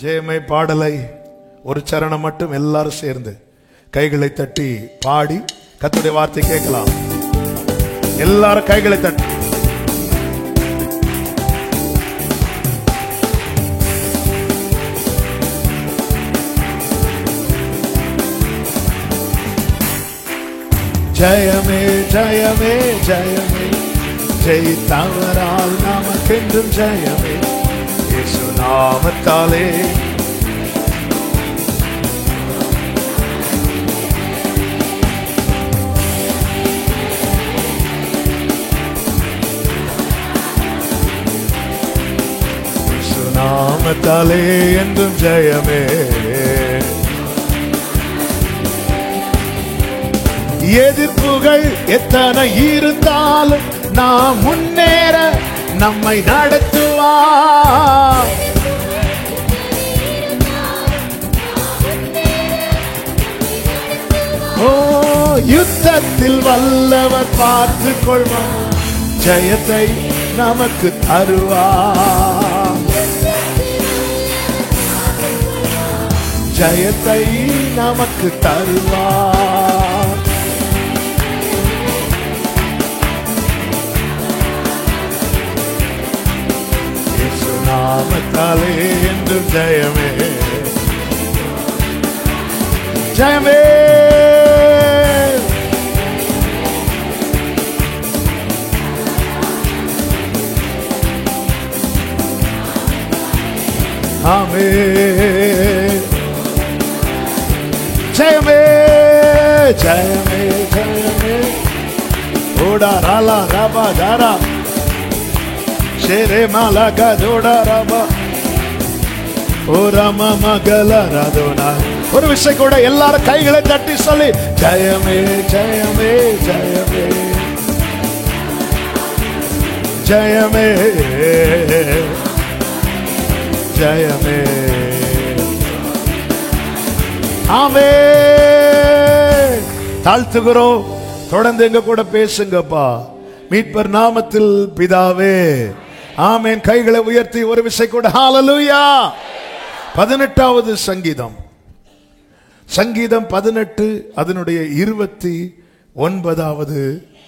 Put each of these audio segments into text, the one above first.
ஜெயமே பாடலை ஒரு சரணம் மட்டும் எல்லாரும் சேர்ந்து கைகளை தட்டி பாடி கர்த்தருடைய வார்த்தை கேட்கலாம். எல்லாரும் கைகளை தட்டி ஜெயமே ஜெயமே ஜெயமே ஜெயித்தவரால் நமக்கென்றும் ஜெயமே இயேசு நாமத்தாலே. இயேசு நாமத்தாலே என்றும் ஜெயமே. எதிர்ப்புகள் எத்தனை இருந்தாலும் நாம் முன்னேற நம்மை நடத்துவார். ஓ யுத்தத்தில் வல்லவர் பார்த்து கொள்வார், ஜெயத்தை நமக்கு தருவார், ஜெயத்தை நமக்கு தருவார். நாமத்தாலே என்றும் ஜெயமே ஜெயமே. ஆமென். ஜெயமே ஜெயமே ஜெயமே. ஓடா ராலா ராபா தாரா ஷேரே மாலகா தோடா ராபா ஓரமா மகள ராதோனா. ஒரு விஷயம் கூட எல்லாரும் கைகளை தட்டி சொல்லி ஜெயமே ஜெயமே ஜெயமே ஜெயமே ஜெயமே. ஆமென். தாழ்த்துகிறோம். தொடர்ந்து எங்க கூட பேசுங்கப்பா. மீட்பர் நாமத்தில் பிதாவே ஆமென். கைகளை உயர்த்தி ஒரு விஷயம் கூட ஹalleluya. 18வது சங்கீதம், சங்கீதம் 18 அதனுடைய 29வது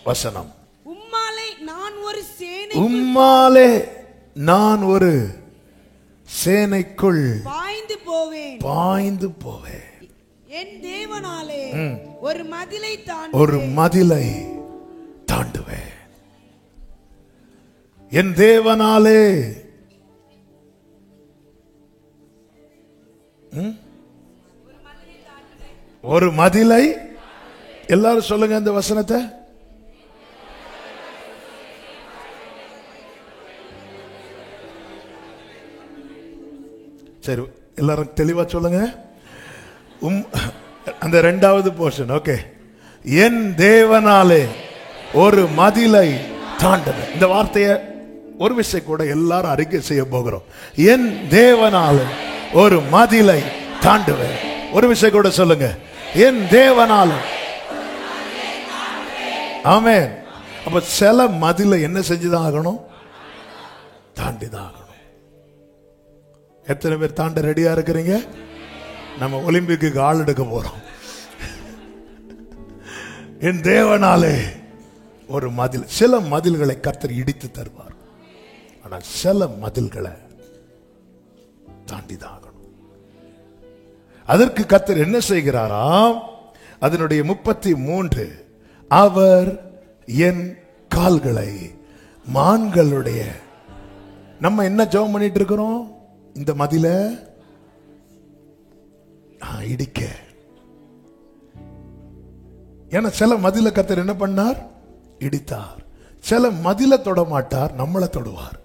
வசனம். உம்மாலே நான் ஒரு சேனை, உம்மாலே நான் ஒரு சேனைக்குள் பாய்ந்து போவேன், பாய்ந்து போவேன். என் தேவனாலே ஒரு மதிலை ஒரு மதிலை தாண்டுவேன். என் தேவனாலே ஒரு மதிலை. எல்லாரும் சொல்லுங்க இந்த வசனத்தை. சரி, எல்லாரும் தெளிவா சொல்லுங்க. அந்த 2வது போர்ஷன். ஓகே. என் தேவனாலே ஒரு மதிலை தாண்டுவேன். இந்த வார்த்தையை ஒரு விஷயம் கூட எல்லாரும் அறிக்கை செய்ய போகிறோம். என் தேவனாலே ஒரு மதிலை தாண்டுவேன். ஒரு விஷயம் கூட சொல்லுங்க. என் தேவனாலே. ஆமென். அப்ப சில மதிலை என்ன செஞ்சுதான் ஆகணும்? தாண்டிதான் ஆகணும். எத்தனை பேர் தாண்ட ரெடியா இருக்கிறீங்க? நம்ம ஒலிம்பிக்கு ஆள் எடுக்க போறோம். என் தேவனாலே ஒரு மதில். சில மதில்களை கர்த்தர் இடித்து தருவார், ஆனால் சில மதில்களை தாண்டிதான் ஆகணும். அதற்கு கர்த்தர் என்ன செய்கிறாராம்? அதனுடைய 33 அவர் என் கால்களை மான்களுடைய. நம்ம என்ன ஜெபம் பண்ணிட்டு இருக்கிறோம்? இந்த மதில இடிக்க. ஏன்னா சில மதில கர்த்தர் என்ன பண்ணார்? இடித்தார். சில மதில தொட மாட்டார், நம்மளை தொடுவார்.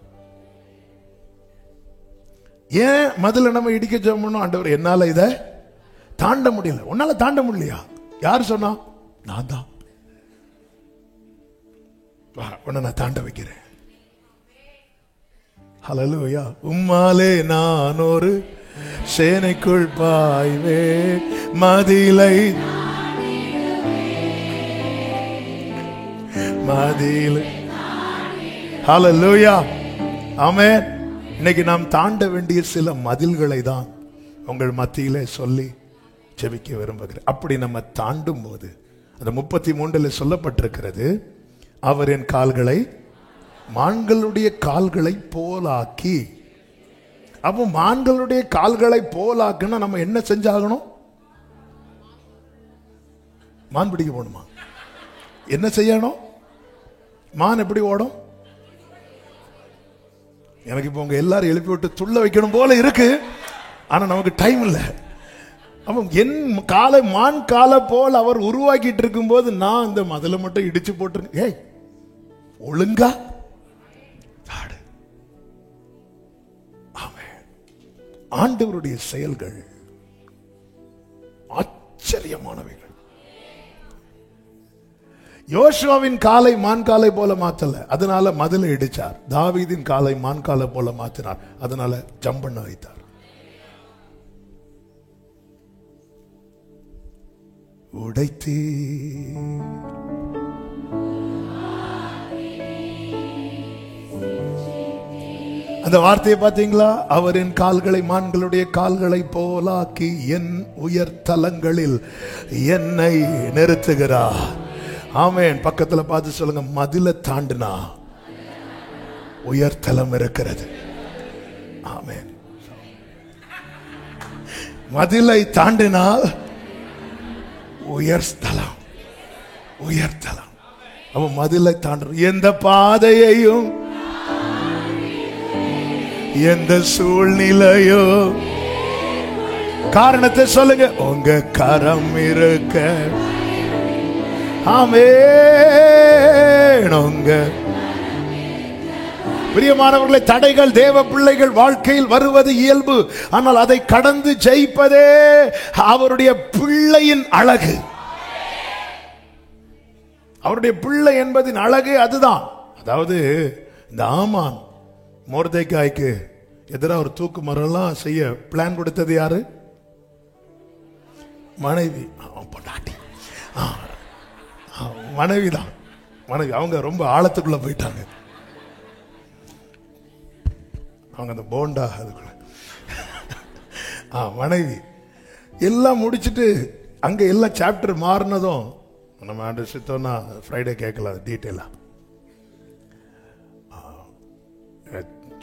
ஏன் மதில நம்ம இடிக்க ஜெபம் பண்ணோம்? ஆண்டவர் என்னால இத தாண்ட முடியல. உன்னால தாண்ட முடியலையா? யார் சொன்னா? நான் தான். உன்னை நான் தாண்ட வைக்கிறேன். ஹல்லேலூயா. உம்மாலே நான் ஒரு சேனைக்குள் பாய்வே மதிலை மதிலை. ஹல்லேலூயா. ஆமென். இன்னைக்கு நாம் தாண்ட வேண்டிய சில மதில்களை தான் உங்கள் மத்தியிலே சொல்லி ஜெபிக்க விரும்புகிறேன். அப்படி நம்ம தாண்டும் போது அந்த 33 சொல்லப்பட்டிருக்கிறது, அவர் என் கால்களை மான்களுடைய கால்களை போலாக்கி. அப்போ மான்களுடைய கால்களை போலாக்குன்னா நம்ம என்ன செஞ்சாகணும்? மான் பிடிக்க போகணுமா? என்ன செய்யணும்? மான் எப்படி ஓடும்? எனக்கு இப்போ உங்க எல்லாரும் எழுப்பி விட்டு துள்ள வைக்கணும் போல இருக்கு, ஆனா நமக்கு டைம் இல்லை. அப்போ என் காலை மான் காலை போல் அவர் உருவாக்கிட்டு இருக்கும் போது நான் இந்த மதில மட்டும் இடிச்சு போட்டு, ஏய் ஒழுங்கா ஆடு. ஆமென். ஆண்டவருடைய செயல்கள் ஆச்சரியமானவைகள். யோசுவாவின் காலை மான் காலை போல மாத்தல, அதனால மதில இடிச்சார். தாவீதின் காலை மான் காலை போல மாத்தினார், அதனால ஜம்ப் பண்ண வைத்தார். உடைத்தீ அந்த வார்த்தையை பார்த்தீங்களா? அவர் என் கால்களை மான்களுடைய கால்களை போலாக்கி என் உயர்தலங்களில் என்னை நிறுத்துகிறார். ஆமென். பக்கத்துல பார்த்து சொல்லுங்க, மதில தாண்டினா உயர்தலம் இருக்கிறது. ஆமென். மதிலை தாண்டினால் உயர்ஸ்தலம், உயர்தலம். அவன் மதிலை தாண்ட எந்த பாதையையும் எந்த சூழ்நிலையோ காரணத்தை சொல்லுங்க, உங்க கரம் இருக்க. ஆமென். உங்க பிரியமானவர்களை, தடைகள் தேவ பிள்ளைகள் வாழ்க்கையில் வருவது இயல்பு. ஆனால் அதை கடந்து ஜெயிப்பதே அவருடைய பிள்ளையின் அழகு. அவருடைய பிள்ளை என்பதின் அழகு அதுதான். அதாவது இந்த ஆமான் மொர்தெகாய்க்கு எதிராக ஒரு தூக்கு மரம்லாம் செய்ய பிளான் கொடுத்தது யாரு? மனைவி. பொண்டாட்டி, மனைவி தான். மனைவி அவங்க ரொம்ப ஆழத்துக்குள்ள போயிட்டாங்க. அவங்க அந்த போண்டா அதுக்குள்ள மனைவி எல்லாம் முடிச்சுட்டு அங்க எல்லா சாப்டர் மாறினதும் நம்ம ஆண்டு சித்தோன்னா ஃப்ரைடே கேட்கலாம் டீட்டெயிலா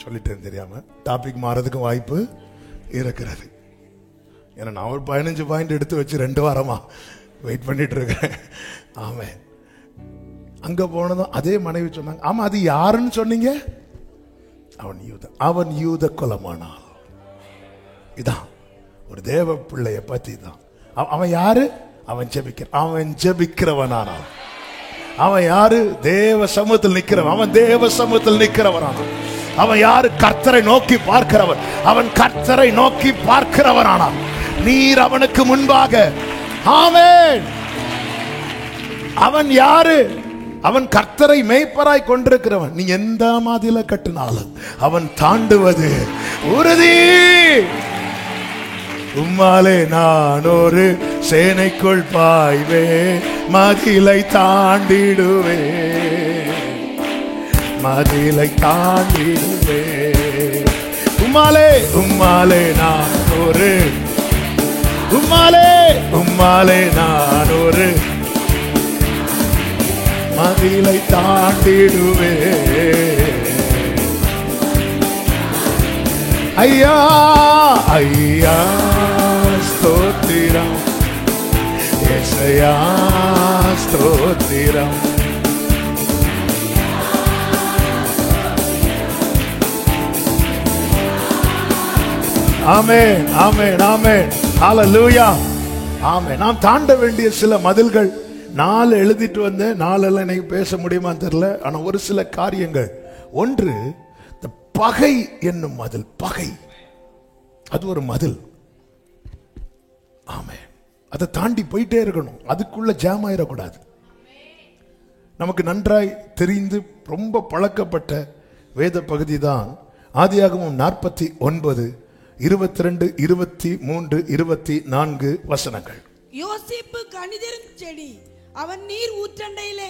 சொல்லிட்டேன் தெரியாம. டாபிக் மாறதுக்கும் வாய்ப்பு இருக்கிறது. ஏன்னா நான் ஒரு 15 பாயிண்ட் எடுத்து வச்சு 2 வாரமா வெயிட் பண்ணிட்டு இருக்கேன். ஆமென். அங்க போனதும் அதே மனைவி சொன்னாங்க, ஆமா அது யாருன்னு சொன்னீங்க? அவன் யூத குலமானான். இதான் ஒரு தேவ பிள்ளைய பத்தி தான். அவன் யாரு? அவன் ஜெபிக்கிறவனானான். அவன் யாரு? தேவ சமூகத்தில் நிக்கிறவன். அவன் தேவ சமூகத்தில் நிக்கிறவனானான். அவன் யாரு? கர்த்தரை நோக்கி பார்க்கிறவன். அவன் கர்த்தரை நோக்கி பார்க்கிறவனானான். நீர் அவனுக்கு முன்பாக. ஆமென். அவன் யாரு? அவன் கர்த்தரை மேய்ப்பராய் கொண்டிருக்கிறவன். நீ எந்த மாதில கட்டினாலும் அவன் தாண்டுவது உறுதி. உம்மாலே நான் ஒரு சேனைக்குள் பாய்வே, மதிலை தாண்டிடுவே, மதிலை தாண்டிடுவே. உம்மாலே உம்மாலே நான் ஒரு, உம்மாலே நான் ஒரு மதிலை தாண்டிடுவே. ஐயா ஐயா ஸ்தோத்திரம், ஏசையா ஸ்தோத்திரம். ஆமென் ஆமென் ஆமென். ஹல்லேலூயா. ஆமென். நாம் தாண்ட வேண்டிய சில மதில்கள் 4 எழுதிட்டு வந்தேன். 4 எல்லாம் எனக்கு பேச முடியுமான்னு தெரியல. ஆனா ஒரு சில காரியங்கள். ஒன்று, இந்த பகை என்னும் மதில். பகை அது ஒரு மதில். ஆமென். அதை தாண்டி போயிட்டே இருக்கணும். அதுக்குள்ள ஜாம் ஆயிடக்கூடாது. நமக்கு நன்றாய் தெரிந்து ரொம்ப பழக்கப்பட்ட வேத பகுதி தான் ஆதியாகமம் 49 22 23 24 வசனங்கள். யோசேப்பு கனிதரும் செடி, அவன் நீர் ஊற்றண்டையில்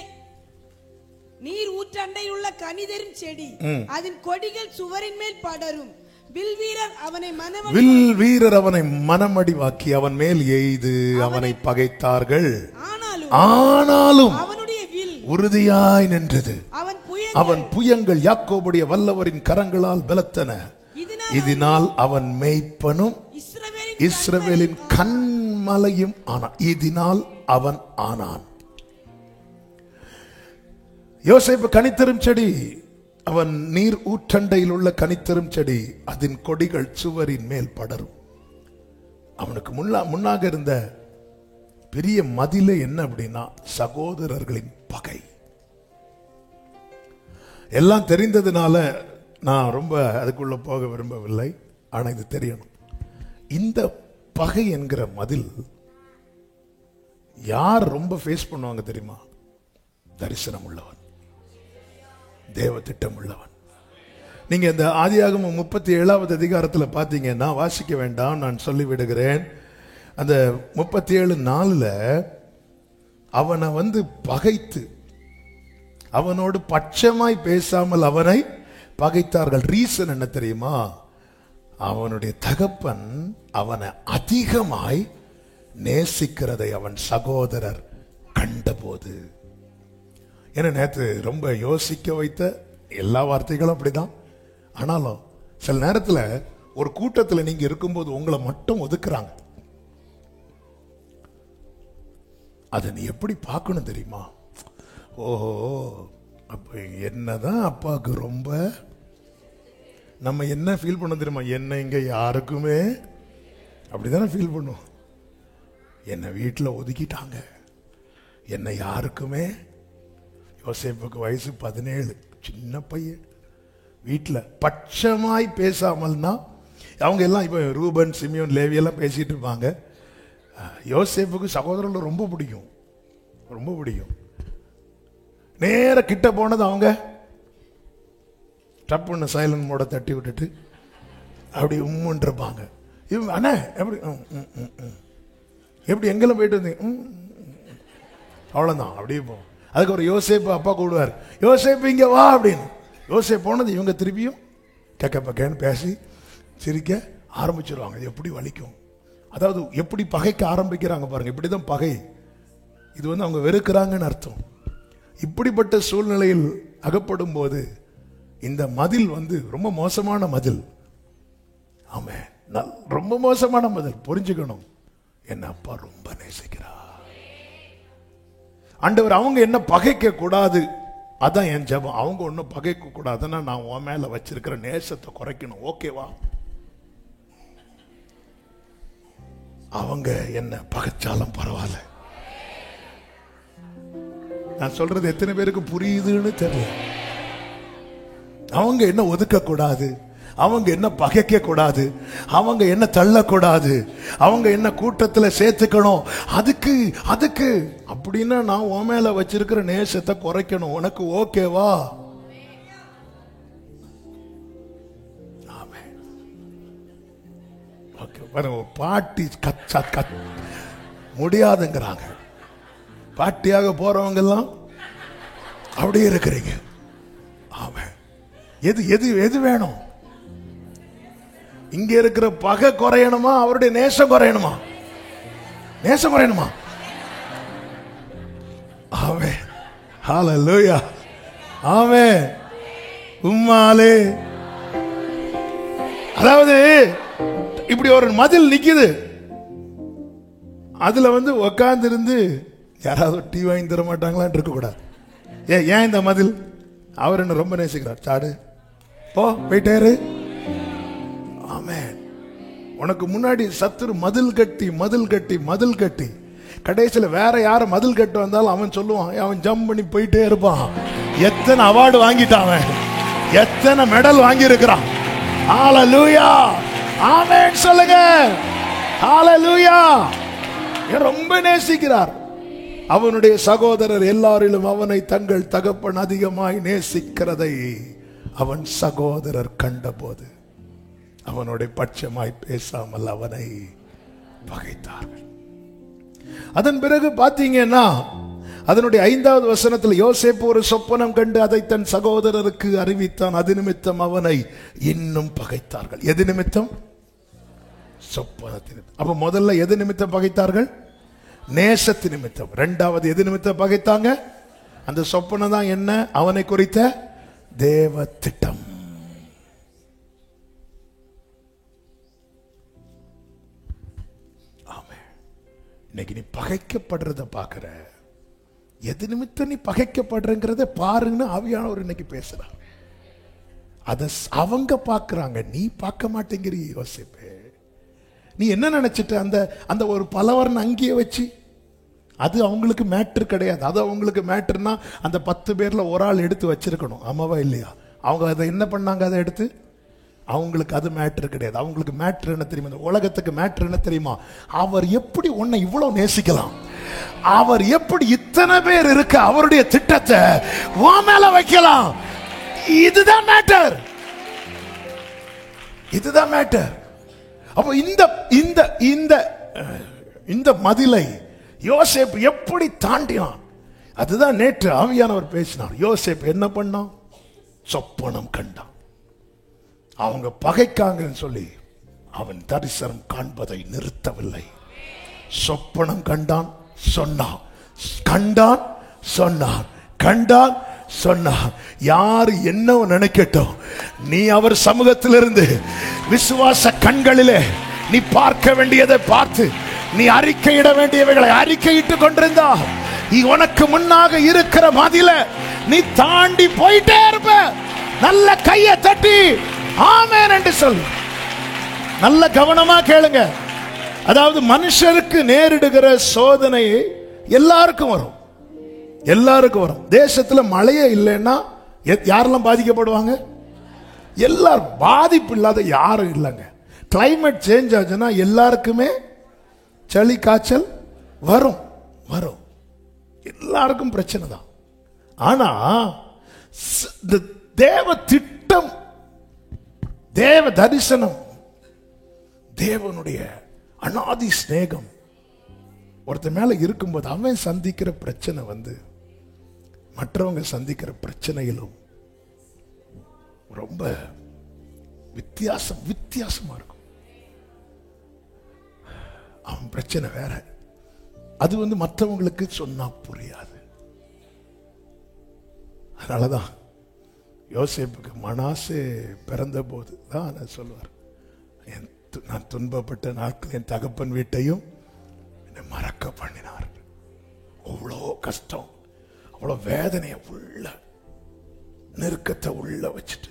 உள்ள கனிதரும் செடி, அதன் கொடிகள் சுவரின் மேல் படரும், வில் வீரர் அவனை மனமடிவாக்கி அவன் மேல் எய்து அவனை பகைத்தார்கள். ஆனாலும் உறுதியாய் நின்றது. அவன் புயங்கள் யாக்கோபுடைய வல்லவரின் கரங்களால் பலத்தன. இதனால் அவன் மேய்ப்பனும் இஸ்ரவேலின் கண்மலையும் ஆனான். இதனால் அவன் ஆனான். யோசேப்பு கனித்தரும் செடி, அவன் நீர் ஊற்றண்டையில் உள்ள கனித்தரும் செடி, அதன் கொடிகள் சுவரின் மேல் படரும். அவனுக்கு முன்னாக இருந்த பெரிய மதிலே என்ன அப்படின்னா சகோதரர்களின் பகை. எல்லாம் தெரிந்ததுனால நான் ரொம்ப அதுக்குள்ள போக விரும்பவில்லை. ஆனா இது தெரியணும், இந்த பகை என்கிற மதில் யார் ரொம்ப ஃபேஸ் பண்ணுவாங்க தெரியுமா? தரிசனம் உள்ளவன், தேவ திட்டம் உள்ளவன். நீங்க இந்த ஆதியாகமம் 37வது அதிகாரத்தில் பார்த்தீங்கன்னா, வாசிக்க வேண்டாம், நான் சொல்லிவிடுகிறேன். அந்த 37:4 அவனை வந்து பகைத்து அவனோடு பட்சமாய் பேசாமல் அவனை பகைத்தார்கள். ரீசன் என்ன தெரியுமா? அவனுடைய தகப்பன் அவனை அதிகமாய் நேசிக்கிறதை அவன் சகோதரர் கண்டபோது. ஏன்னா நேற்று ரொம்ப யோசிக்க வைத்த எல்லா வார்த்தைகளும் அப்படிதான். ஆனாலும் சில நேரத்தில் ஒரு கூட்டத்தில் நீங்க இருக்கும்போது உங்களை மட்டும் ஒதுக்குறாங்க. அதை நீ எப்படி பார்க்கணும் தெரியுமா? ஓஹோ, அப்ப என்னதான் அப்பாவுக்கு ரொம்ப நம்ம என்ன ஃபீல் பண்ண தெரியுமா? என்ன இங்க யாருக்குமே அப்படிதானே ஃபீல் பண்ணும். என்னை வீட்டில் ஒதுக்கிட்டாங்க, என்னை யாருக்குமே. யோசேப்புக்கு வயசு 17, சின்ன பையன். வீட்டில் பட்சமாய் பேசாமல்னா அவங்க எல்லாம் இப்போ ரூபன், சிமியோன், லேவியெல்லாம் பேசிட்டு இருப்பாங்க. யோசேப்புக்கு சகோதரர்கள் ரொம்ப பிடிக்கும், ரொம்ப பிடிக்கும். நேர கிட்ட போனது அவங்க டப்புன்னு சைலண்ட் மோட தட்டி விட்டுட்டு அப்படி உம்முன்னு இருப்பாங்க. இவங்க அண்ணா எப்படி எப்படி எங்கெல்லாம் போயிட்டு வந்தீங்க, அவ்வளோதான் அப்படியே போவோம். அதுக்கு ஒரு யோசேப்பு அப்பா கூடுவார், யோசேப்பு இங்கே வா அப்படின்னு. யோசேப்பு போனது இவங்க திருப்பியும் கேட்க பக்கேன்னு பேசி சிரிக்க ஆரம்பிச்சிருவாங்க. எப்படி வலிக்கும், அதாவது எப்படி பகைக்க ஆரம்பிக்கிறாங்க பாருங்க. இப்படிதான் பகை. இது வந்து அவங்க வெறுக்கிறாங்கன்னு அர்த்தம். இப்படிப்பட்ட சூழ்நிலையில் அகப்படும் போது இந்த மதில் வந்து ரொம்ப மோசமான மதில். ஆமே, ரொம்ப மோசமான மதில். புரிஞ்சுக்கணும், என்ன அப்பா ரொம்ப நேசிக்கிறார். ஆண்டவர் அவங்க என்ன பகைக்க கூடாது, அதான் என் ஜெபம். அவங்க ஒன்னும் பகைக்க கூடாதுன்னா நான் உன் மேல வச்சிருக்கிற நேசத்தை குறைக்கணும். ஓகேவா? அவங்க என்ன பகைச்சாலும் பரவாயில்ல. நான் சொல்றது எத்தனை பேருக்கு புரியுதுன்னு தெரியல. அவங்க என்ன ஒதுக்க கூடாது, அவங்க என்ன பகைக்க கூடாது, அவங்க என்ன தள்ளக்கூடாது, அவங்க என்ன கூட்டத்தில் சேர்த்துக்கணும். அதுக்கு அதுக்கு அப்படின்னா நான் உன் மேல வச்சிருக்கிற நேசத்தை குறைக்கணும். உனக்கு ஓகேவா? பாட்டி முடியாதுங்கிறாங்க. பாட்டியாக போறவங்க எல்லாம் அப்படியே இருக்கிறீங்க. ஆமா, எது எது எது வேணும்? இங்க இருக்கிற பகை குறையணுமா, அவருடைய நேசம் குறையணுமா? நேசம் குறையணுமா? ஆமே, ஹல்லேலூயா, ஆமே. உம்மாலே, அதாவது இப்படி ஒரு மதில் நிக்குது, அதுல வந்து உட்கார்ந்து இருந்து யாராவது டீ வாங்கி தர மாட்டாங்களான்னு இருக்க கூடாது. ஏன் இந்த மதில்? அவர் என்ன ரொம்ப நேசிக்கிறார். சாடு போ, போயிட்டாரு. ஆமென். உனக்கு முன்னாடி சத்துரு மதில் கட்டி மதில் கட்டி மதில் கட்டி கடைசியில் வேற யாரும் மதில் கட்டு வந்தாலும் அவன் சொல்லுவான், அவன் ஜம்ப் பண்ணி போயிட்டே இருப்பான். எத்தனை அவார்டு வாங்கிட்டான், எத்தனை மெடல் வாங்கி இருக்கிறான். ஹல்லேலூயா, ஆமென் சொல்லுங்க. ஹல்லேலூயா. ரொம்ப நேசிக்கிறார். அவனுடைய சகோதரர் எல்லாரிலும் அவனை தங்கள் தகப்பன் அதிகமாய் நேசிக்கிறதை அவன் சகோதரர் கண்டபோது அவனுடைய பட்சமாய் பேசாமல் அவனை பகைத்தார்கள். அதன் பிறகு பாத்தீங்கன்னா அதனுடைய 5வது வசனத்தில் யோசேப்பு ஒரு சொப்பனம் கண்டு அதை தன் சகோதரருக்கு அறிவித்தான். அது நிமித்தம் அவனை இன்னும் பகைத்தார்கள். எது நிமித்தம்? சொப்பனத்தின். அப்ப முதல்ல எது நிமித்தம் பகைத்தார்கள்? நேசத்து நிமித்தம். 2வது எது நிமித்தம் பகைத்தாங்க? அந்த சொப்பனம் தான் என்ன? அவனை குறித்த தேவ திட்டம். இன்னைக்கு நீ பகைக்கப்படுறத பாக்குற, எது நிமித்தம் நீ பகைக்கப்படுறங்கிறத பாருன்னு ஆவியானவர் இன்னைக்கு பேசுறார். அத அவங்க பாக்குறாங்க, நீ பார்க்க மாட்டேங்கிற. யோசிப்பே, நீ என்ன நினைச்சிட்ட? அந்த அந்த ஒரு பலவர்ண அங்கேயே வச்சு அது அவங்களுக்கு மேட்ரு கிடையாது. அது அவங்களுக்கு மேட்ருனா அந்த 10 பேர்ல ஒரு ஆள் எடுத்து வச்சிருக்கணும். ஆமாவா இல்லையா? அவங்க அதை என்ன பண்ணாங்க? அதை எடுத்து, அவங்களுக்கு அது மேட்ரு கிடையாது. அவங்களுக்கு மேட்ரு என்ன தெரியுமா? உலகத்துக்கு மேட்ரு என்ன தெரியுமா? அவர் எப்படி உன்னை இவ்வளவு நேசிக்கலாம், அவர் எப்படி இத்தனை பேர் இருக்க அவருடைய திட்டத்தை உன் மேல வைக்கலாம். இதுதான் மேட்டர், இதுதான் மேட்டர். அப்ப இந்த இந்த இந்த இந்த மதிலை யோசேப்பு எப்படி தாண்டினான்? அதுதான் நேற்று ஆவியானவர் பேசினார். யோசேப்பு என்ன பண்ணான்? சொப்பனம் கண்டான். அவங்க பகைக்காங்கன்னு சொல்லி அவன் தரிசனம் காண்பதை நிறுத்தவில்லை. சொப்பனம் கண்டான், சொன்னான், கண்டான், சொன்னான், கண்டான், சொன்னான். யாரு என்ன நினைக்கட்டும், நீ அவர் சமூகத்திலிருந்து விசுவாச கண்களிலே நீ பார்க்க வேண்டியதை பார்த்து, நீ அறிக்கையிட வேண்டியவைகளை அறிக்கையிட்டு கொண்டிருந்தா, உனக்கு முன்னாக இருக்கிற மதில நீ தாண்டி போயிட்டே இருப்ப. நல்ல கையை தட்டி ஆமென் என்று சொல்லு. நல்ல கவனமா கேளுங்க. அதாவது மனுஷருக்கு நேரிடுகிற சோதனை எல்லாருக்கும் வரும், எல்லாருக்கும் வரும். தேசத்துல மழையே இல்லைன்னா யாரெல்லாம் பாதிக்கப்படுவாங்க? எல்லாரும். பாதிப்பு இல்லாத யாரும் இல்லைங்க. கிளைமேட் சேஞ்ச் ஆச்சுன்னா எல்லாருக்குமே சளி காய்ச்சல் வரும், வரும். எல்லாருக்கும் பிரச்சனை தான். ஆனா தேவ திட்டம், தேவ தரிசனம், தேவனுடைய அநாதி ஸ்நேகம் ஒருத்தர் மேல இருக்கும்போது அவன் சந்திக்கிற பிரச்சனை மற்றவங்க சந்திக்கிற பிரச்சனையிலும் ரொம்ப வித்தியாசமா இருக்கும். அவன் பிரச்சனை வேற, அது மற்றவங்களுக்கு சொன்னா புரியாது. அதனாலதான் யோசேப்புக்கு மனாசே பிறந்த போது தான் சொல்லுவார், நான் துன்பப்பட்ட நாட்கள் என் தகப்பன் வீட்டையும் என்னை மறக்க பண்ணினார். அவ்வளோ கஷ்டம், அவ்வளோ வேதனையை உள்ள, நெருக்கத்தை உள்ள வச்சுட்டு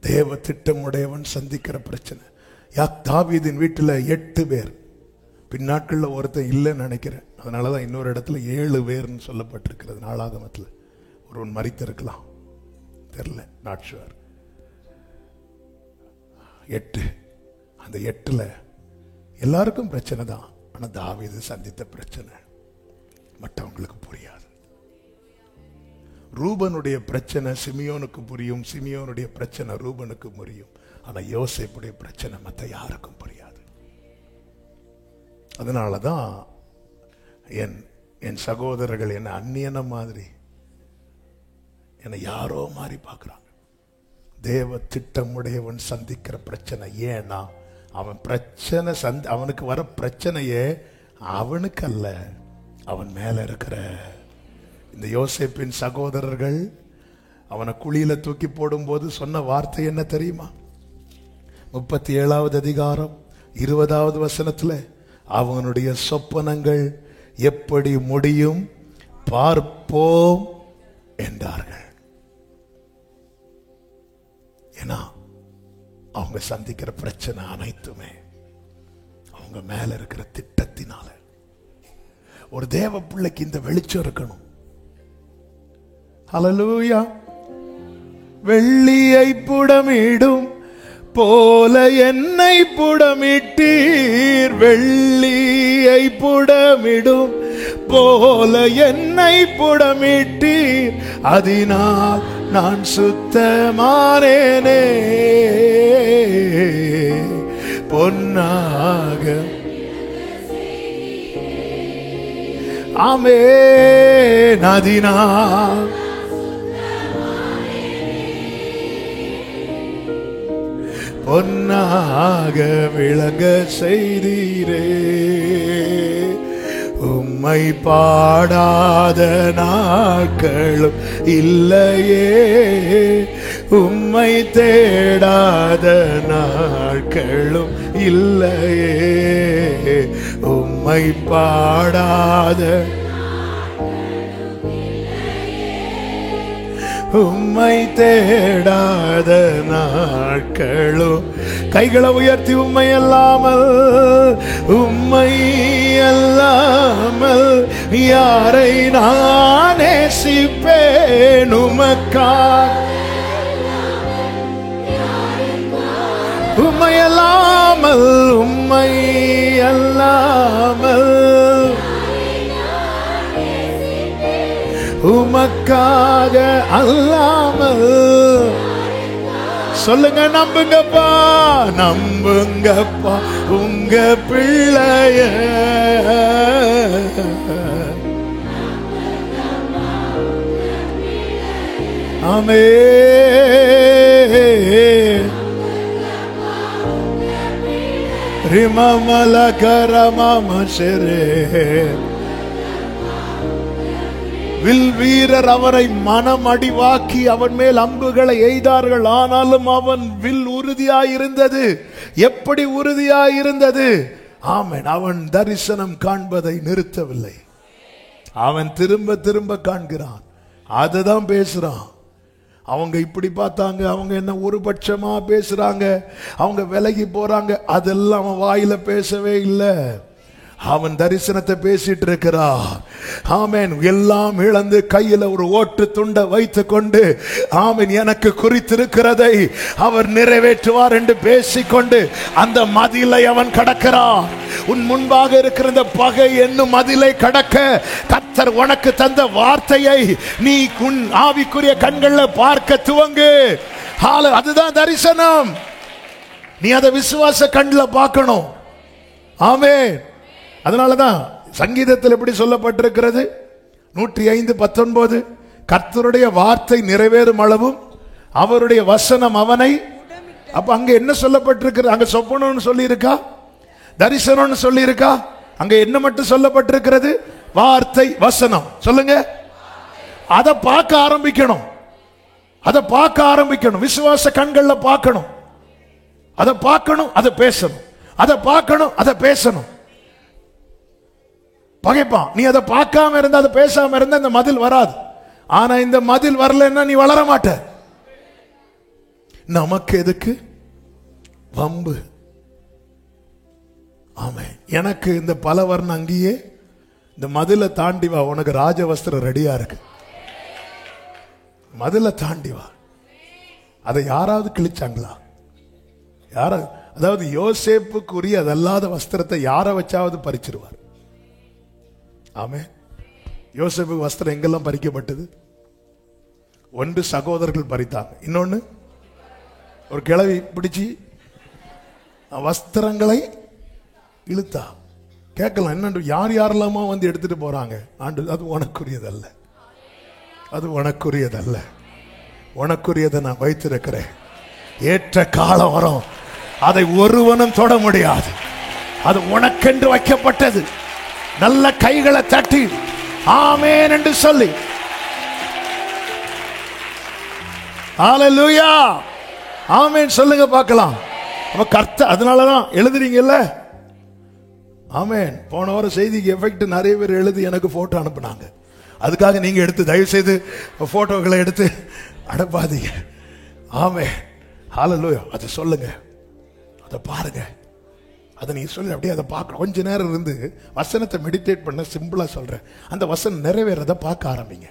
தேவ திட்டம் உடையவன் சந்திக்கிற பிரச்சனை. தாவீதின் வீட்டில் 8 பேர், பின்னாட்களில் ஒருத்தன் இல்லைன்னு நினைக்கிறேன். அதனாலதான் இன்னொரு இடத்துல 7 பேர்னு சொல்லப்பட்டிருக்கிறது. நாளாகமத்தில் ஒருவன் மரித்திருக்கலாம், தெரியல, நாட் ஷுவர். 8, அந்த 8ல எல்லாருக்கும் பிரச்சனை தான். ஆனா தாவீது சந்தித்த பிரச்சனை மற்றவங்களுக்கு புரியாது. ரூபனுடைய பிரச்சனை சிமியோனுக்கு புரியும், சிமியோனுடைய பிரச்சனை ரூபனுக்கு புரியும். ஆனா யோசேப்புடைய பிரச்சனை மற்ற யாருக்கும் புரியாது. அதனாலதான் என் சகோதரர்கள் என்ன அந்நியன மாதிரி, என்னை யாரோ மாதிரி பார்க்கிறாங்க. தேவ திட்டமுடையவன் சந்திக்கிற பிரச்சனை. ஏன்னா அவன் பிரச்சனை அவனுக்கு வர பிரச்சனையே அவனுக்கு அல்ல, அவன் மேல இருக்கிற இந்த யோசேப்பின் சகோதரர்கள் அவனை குழியில தூக்கி போடும்போது சொன்ன வார்த்தை என்ன தெரியுமா? 37வது அதிகாரம் 20வது வசனத்துல, அவனுடைய சொப்பனங்கள் எப்படி முடியும் பார்ப்போம் என்றார்கள். ஏன்னா அவங்க சந்திக்கிற பிரச்சனை அனைத்துமே அவங்க மேல இருக்கிற திட்டத்தினால. ஒரு தேவ பிள்ளைக்கு இந்த வெளிச்சம் இருக்கணும். ஹல்லேலூயா. வெள்ளியை புடமிடும் போல என்னை புடமிட்டீர், வெள்ளியை புடமிடும் போல என்னை புடமிட்டீர், அதனால் நான் சுத்தமானேனே, பொன்னாக ஆமென். அதினால் பொன்னாக விளங்க செய்தீரே. உம்மை பாடாத நாட்களும் இல்லையே, உம்மை தேடாத நாட்களும் இல்லையே, உம்மை பாடாத உம்மை தேடாத நாட்களும். கைகளை உயர்த்தி உம்மை அல்லாமல், உம்மை அல்லாமல் யாரை நான் நேசிப்பேன்? உமக்காக உம்மை அல்லாமல், உம்மை அல்லாமல் உமக்காக அல்லாமல். சொல்லுங்க, நம்புங்கப்பா, நம்புங்கப்பா உங்க பிள்ளைய. ஆமென். ரிமமல கரமமசரே. வில் வீரர் அவரை மனமடிவாக்கி அவன் மேல் அம்புகளை எய்தார்கள். ஆனாலும் அவன் வில் உறுதியாயிருந்தது. எப்படி உறுதியாயிருந்தது? ஆமென். அவன் தரிசனம் காண்பதை நிறுத்தவில்லை. அவன் திரும்ப திரும்ப காண்கிறான். அதுதான் பேசுறான். அவங்க இப்படி பார்த்தாங்க, அவங்க என்ன ஒரு பட்சமா பேசுறாங்க, அவங்க விலகி போறாங்க, அதெல்லாம் அவன் வாயில பேசவே இல்லை. அவன் தரிசனத்தை பேசிட்டு இருக்கிறான். ஆமென். எல்லாம் இழந்து கையில ஒரு ஓட்டு துண்டை வைத்துக் கொண்டு, ஆமென், எனக்கு குறித்திருக்கிறதை அவர் நிறைவேற்றுவார் என்று பேசிக்கொண்டு அந்த மதிலை அவன் கடக்கிறான். உன் முன்பாக இருக்கிற இந்த பகை என்னும் மதிலை கடக்க கர்த்தர் உனக்கு தந்த வார்த்தையை நீ உன் ஆவிக்குரிய கண்கள்ல பார்க்க துவங்கு. அதுதான் தரிசனம். நீ அதை விசுவாச கண்ணில் பார்க்கணும். ஆமென். அதனாலதான் சங்கீதத்தில் எப்படி சொல்லப்பட்டிருக்கிறது? 105:19, கர்த்தருடைய வார்த்தை நிறைவேறும் அளவும் அவருடைய வசனம் அவனை. அப்ப அங்க என்ன சொல்லப்பட்டிருக்கிறது? அங்க சொப்பனம்னு சொல்லி இருக்கா? தரிசனம்னு சொல்லி இருக்கா? அங்க என்ன மட்டும் சொல்லப்பட்டிருக்கிறது? வார்த்தை, வசனம். சொல்லுங்க. அதை பார்க்க ஆரம்பிக்கணும். அதை பார்க்க ஆரம்பிக்கணும். விசுவாச கண்கள்ல பார்க்கணும். அதை பார்க்கணும், அதை பேசணும். அதை பார்க்கணும், அதை பேசணும். பகைப்பான். நீ அதை பார்க்காம இருந்தா, அதை பேசாம இருந்தா இந்த மதில் வராது. ஆனா இந்த மதில் வரலன்னா நீ வளர மாட்ட. நமக்கு எதுக்கு வம்பு? ஆமே. எனக்கு இந்த பல வர்ணம் அங்கேயே, இந்த மதிலை தாண்டி வா, உனக்கு ராஜவஸ்திரம் ரெடியா இருக்கு. மதிலை தாண்டி வா. அதை யாராவது கிழிச்சாங்களா? யாராவது? அதாவது யோசேப்புக்குரிய அதல்லாத வஸ்திரத்தை யாரை வச்சாவது பறிச்சிருவார். ஆமே. யோசேப்பு வஸ்திரம் எங்கெல்லாம் பறிக்கப்பட்டது? ஒன்று சகோதரர்கள் பறித்தாங்க, இன்னொன்னு ஒரு கிழவி பிடிச்சி வஸ்திரங்களை இழுத்தா. கேட்கலாம், என்ன யார் யாரெல்லாமா வந்து எடுத்துட்டு போறாங்க? ஆண்டு, அது உனக்குரியதல்ல, அது உனக்குரியதல்ல. உனக்குரியதை நான் வைத்திருக்கிறேன். ஏற்ற காலம் வரும், அதை ஒருவனும் தொட முடியாது. அது உனக்கென்று வைக்கப்பட்டது. நல்ல கைகளை தட்டி ஆமென் என்று சொல்லி, ஹல்லேலூயா, ஆமென் சொல்லுங்க பார்க்கலாம். அப்ப கர்த்தர், அதனாலதான் எழுதுறீங்கல்ல. ஆமென். போன வாரம் செய்திக்கு எஃபெக்ட் நிறைய பேர் எழுதி எனக்கு போட்டோ அனுப்புனாங்க. அதுக்காக நீங்க எடுத்து தயவு செய்து போட்டோக்களை எடுத்து அனுப்பாதீங்க. ஆமென். ஹல்லேலூயா. அதை சொல்லுங்க, அதை பாருங்க, அதை நீ சொல்லி அப்படியே அதை பார்க்க கொஞ்ச நேரம் இருந்து வசனத்தை மெடிடேட் பண்ண. சிம்பிளா சொல்றேன், அந்த வசனம் நிறைவேறத பார்க்க ஆரம்பிங்க.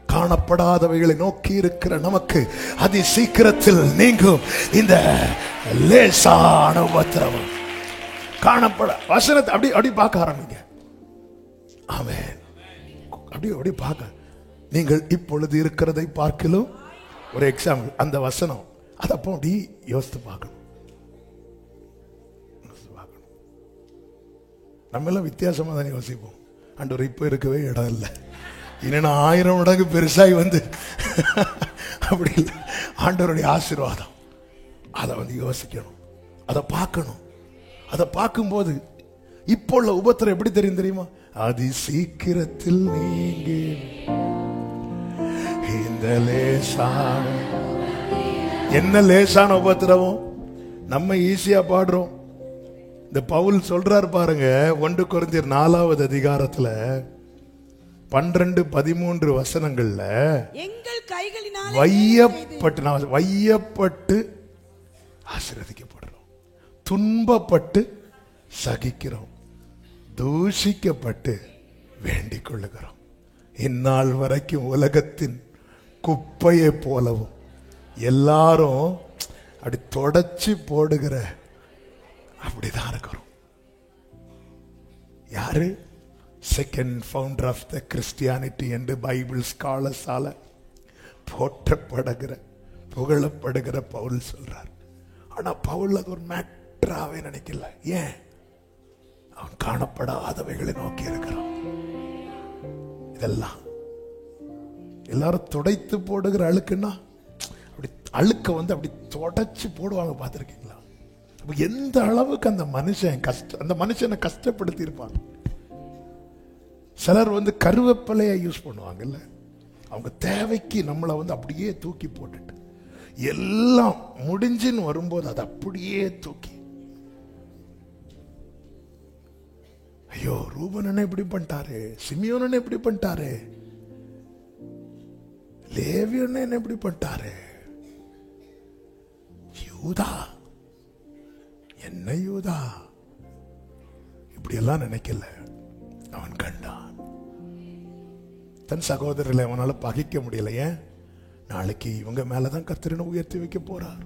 காணப்படாதவைகளை நோக்கி இருக்கிற நமக்கு அதி சீக்கிரத்தில் நீங்கும் இந்த லேசான உபத்திரவம். காணப்பட வசனத்தை அப்படி அப்படி பார்க்க ஆரம்பிங்க. ஆமென். அப்படியே அப்படி பார்க்க. நீங்கள் இப்பொழுது இருக்கிறதை பார்க்கலும் ஒரு எக்ஸாம்பிள், அந்த வசனம் அதை அப்போ அப்படி யோசித்து பார்க்கணும். நம்ம எல்லாம் வித்தியாசமா தானே யோசிப்போம். ஆண்டவர் இப்ப இருக்கவே இடம் இல்லை, இன்னும் 1000 மடங்கு பெருசாகி வந்து அப்படி இல்லை. ஆண்டவருடைய ஆசீர்வாதம் அதை வந்து யோசிக்கணும், அதை பார்க்கணும். அதை பார்க்கும்போது இப்போ உள்ள உபத்திரம் எப்படி தெரியும் தெரியுமா? அதி சீக்கிரத்தில் நீங்க இந்த லேசான, என்ன லேசான உபத்திரவம் நம்ம ஈஸியா பாடுறோம். இந்த பவுல் சொல்றார் பாருங்க, 1 கொரிந்தியர் 4வது அதிகாரத்துல 12-13 வசனங்கள்ல, எங்கள் கைகளினால் வையப்பட்டு ஆசீர்வதிக்கப்படுறோம், துன்பப்பட்டு சகிக்கிறோம், தூஷிக்கப்பட்டு வேண்டிக் கொள்ளுகிறோம். இந்நாள் வரைக்கும் உலகத்தின் குப்பையை போலவும் எல்லாரும் அப்படி தொடச்சு போடுகிற அப்படிதான் இருக்கிறோம். யாரு? Second founder of the Christianity என்று பைபிள் ஸ்காலர்ஸால போற்றப்படுகிற புகழப்படுகிற பவுல் சொல்றார். ஆனா பவுல் அது ஒரு மேட்டராகவே நினைக்கல. ஏன்? அவன் காணப்படாதவைகளை நோக்கி இருக்கிறான். இதெல்லாம் எல்லாரும் துடைத்து போடுகிற அழுக்குன்னா அப்படி அழுக்க வந்து அப்படி தொடச்சு போடுவாங்க, பார்த்துருக்கீங்களா? எந்த அளவுக்கு அந்த மனுஷனை கஷ்டப்படுத்தி இருப்பாங்க. சிலர் வந்து கருவேப்பிலையை யூஸ் பண்ணுவாங்கல்ல, அவங்க தேவைக்கு நம்மளை வந்து அப்படியே தூக்கி போட்டுட்டு எல்லாம் முடிஞ்சுன்னு வரும்போது அதை அப்படியே தூக்கி, ஐயோ ரூபன் இப்படி பண்ணிட்டாரு, சிமியோன் இப்படி பண்ணிட்டாரு, லேவியன் என்ன இப்படி பண்ணிட்டாரு, யூதா என்ன யூதா இப்படி எல்லாம் நினைக்கல. அவன் கண்டான் தன் சகோதரர்களை அவனால பகைக்க முடியல. ஏன்? நாளைக்கு இவங்க மேலதான் கர்த்தரை உயர்த்தி வைக்க போறார்.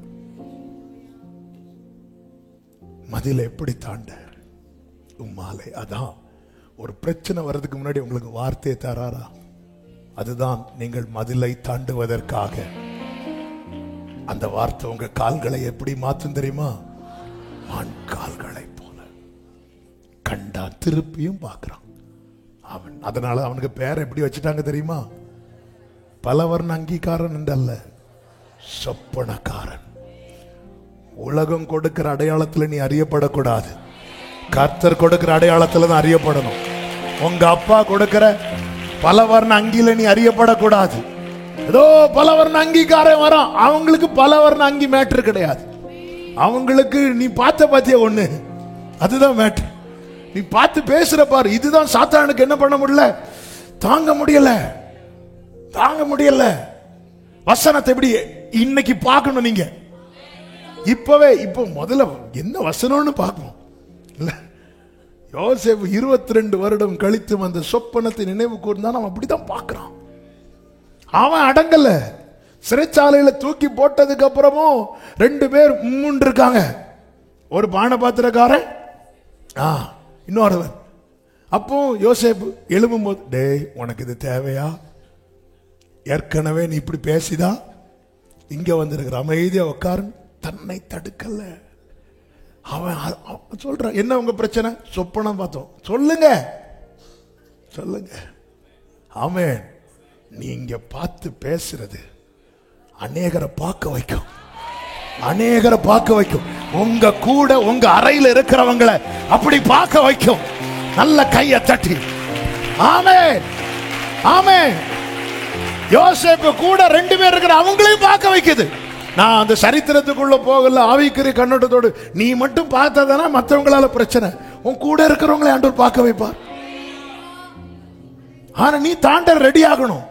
மதில எப்படி தாண்ட உம்மாலே. அதான் ஒரு பிரச்சனை வர்றதுக்கு முன்னாடி உங்களுக்கு வார்த்தையை தராரா? அதுதான் நீங்கள் மதிலை தாண்டுவதற்காக. அந்த வார்த்தை உங்க கால்களை எப்படி மாத்தும் தெரியுமா? ஆண் கால்களை போல. கண்டா திருப்பியும் பார்க்கிறான் அவன். அதனால அவனுக்கு பேரை எப்படி வச்சுட்டாங்க தெரியுமா? பலவர்ண அங்கீகாரன் என்றல்ல, சொப்பனக்காரன். உலகம் கொடுக்கிற அடையாளத்துல நீ அறியப்படக்கூடாது, கர்த்தர் கொடுக்கிற அடையாளத்துல தான் அறியப்படணும். உங்க அப்பா கொடுக்கிற பலவர்ண அங்கில நீ அறியப்படக்கூடாது. ஏதோ பலவர்ண அங்கீகாரம் வரும், அவங்களுக்கு பலவர்ண அங்கி மேட்ரு கிடையாது. அவங்களுக்கு நீ பாத்திய ஒண்ணு, அதுதான் மேட்ரு. நீ பார்த்து பேசுற பாரு, இதுதான் சாத்தானுக்கு என்ன பண்ண முடியல, தாங்க முடியல. வசனத்தை எப்படி இன்னைக்கு பார்க்கணும் நீங்க, இப்போ முதல்ல என்ன வசனம்னு பார்க்கணும் இல்ல. யோசேப்பு 22 வருடம் கழித்து அந்த சொப்பனத்தை நினைவு கூர்ந்தான். அவன் அப்படிதான் பார்க்கிறான். அவன் அடங்கல. சிறைச்சாலையில தூக்கி போட்டதுக்கு அப்புறமும் 2 பேர் இருக்காங்க. ஒரு பானை பாத்திரக்காரன், இன்னொருவன். அப்போ யோசேப்பு எழும்பும் போது, டேய் உனக்கு இது தேவையா? ஏற்கனவே நீ இப்படி பேசிதான் இங்க வந்திருக்கிற, அமைதியா உட்காருன்னு தன்னை தடுக்கல. அவன் சொல்றான், என்ன உங்க பிரச்சனை? சொப்பனம் பார்த்தோம், சொல்லுங்க. ஆமென். நீங்க பார்த்து பேசுறது அநேகரை பார்க்க வைக்கும். உங்க கூட உங்க அறையில் இருக்கிறவங்களை அப்படி பார்க்க வைக்கும். நல்ல கையை தட்டி ஆமென். யோசேப்பு கூட 2 பேர் இருக்கிற அவங்களையும் பார்க்க வைக்குது. நான் அந்த சரித்திரத்துக்குள்ள போகல, ஆவிக்குரிய கண்ணோட்டத்தோடு. நீ மட்டும் பார்த்ததானா மற்றவங்களால பிரச்சனை, உன் கூட இருக்கிறவங்களை ஆண்டவர் பார்க்க வைப்பார். ஆனா நீ தாண்ட ரெடி ஆகணும்.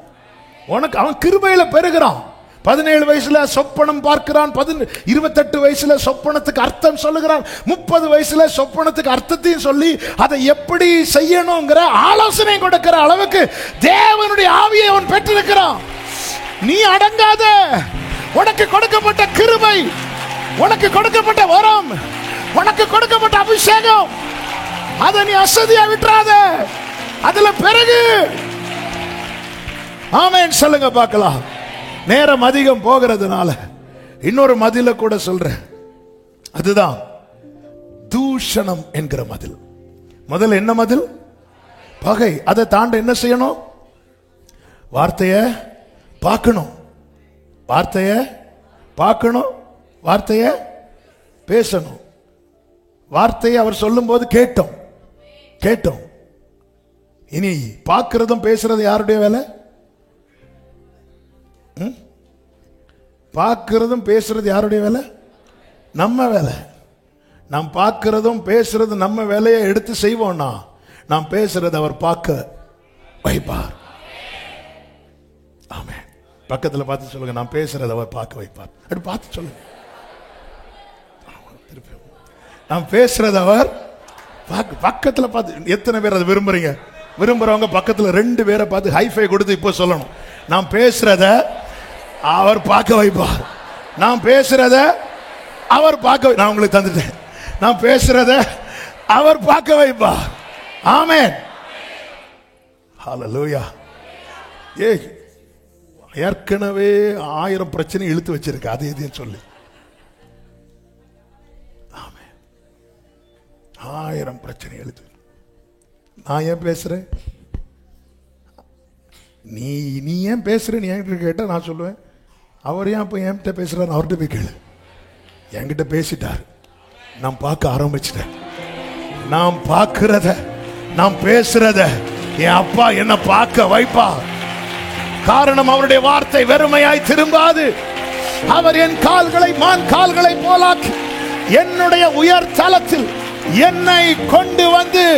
உனக்கு அவன் கிருபையில பெறுகிறான். 17 வயசுல சொப்பனம் பார்க்கிறான், 28 வயசுல சொப்பனத்துக்கு அர்த்தம் சொல்லுகிறான், 30 வயசுல சொப்பனத்துக்கு அர்த்தத்தையும் சொல்லி அதை எப்படி செய்யணுங்கிற ஆலோசனை கொடுக்கிற அளவுக்கு தேவனுடைய ஆவியை அவன் பெற்றிருக்கிறான். நீ அடங்காத. உனக்கு கொடுக்கப்பட்ட கிருபை, உனக்கு கொடுக்கப்பட்ட வரம், உனக்கு கொடுக்கப்பட்ட அபிஷேகம், அதை நீ அசதியா விட்டுறாத. அதுல பிறகு ஆமென் சொல்லுங்க பார்க்கலாம். நேரம் அதிகம் போகிறதுனால இன்னொரு மதில கூட சொல்றேன். அதுதான் தூஷணம் என்கிற மதில். முதல்ல என்ன மதில்? பகை. அதை தாண்ட என்ன செய்யணும்? வார்த்தைய பார்க்கணும், வார்த்தைய பார்க்கணும், வார்த்தைய பேசணும். வார்த்தையை அவர் சொல்லும் போது கேட்டோம் கேட்டோம். இனி பார்க்கிறதும் பேசுறது யாருடைய வேலை? பார்க்கிறதும் பேசுறது யாருடைய வேலை? நம்ம வேலை. நாம் பார்க்கிறதும் பேசுறது நம்ம வேலையை எடுத்து செய்வோம்னா நாம் பேசுறது அவர் பார்க்க வைப்பார். ஆமென். பக்கத்தில் பார்த்து சொல்லுங்க, நான் பேசுறது அவர் பார்க்க வைப்பார். அப்படி பார்த்து சொல்லுங்க. நான் பேசுறது அவர் பக்கத்தில் பார்த்து. எத்தனை பேர் அதை விரும்புறீங்க? விரும்புறவங்க பக்கத்தில் 2 பேரை பார்த்து ஹைஃபை கொடுத்து இப்போ சொல்லணும், நான் பேசுறத அவர் பார்க்க வைப்பார். நான் பேசுறத அவர் பார்க்க, நான் உங்களுக்கு தந்துட்டேன். நான் பேசுறத அவர் பார்க்க வைப்பார். ஆமென். ஹல்லேலூயா. ஏற்கனவே 1000 பிரச்சனை இழுத்து வச்சிருக்கு, அது எதையும் சொல்லு. ஆமென். 1000 பிரச்சனை இழுத்து. நான் ஏன் பேசுறேன்? நீ ஏன் பேசுற? நீ என்கிட்ட கேட்டா நான் சொல்லுவேன். அவர் ஏன் அப்ப என்கிட்ட பேசுறாரு? அவர்கிட்ட போய் கேளு. என்கிட்ட பேசிட்டார், நான் பார்க்க ஆரம்பிச்சிட்டேன். நான் பார்க்கிறத, நான் பேசுறத என் அப்பா என்ன பார்க்க வைப்பா. காரணம், அவருடைய வார்த்தை வெறுமையாய் திரும்பாது. அவர் என் கால்களை மான் கால்களை போலாக்கி என்னுடைய உயர் தலத்தில் என்னை கொண்டு வந்து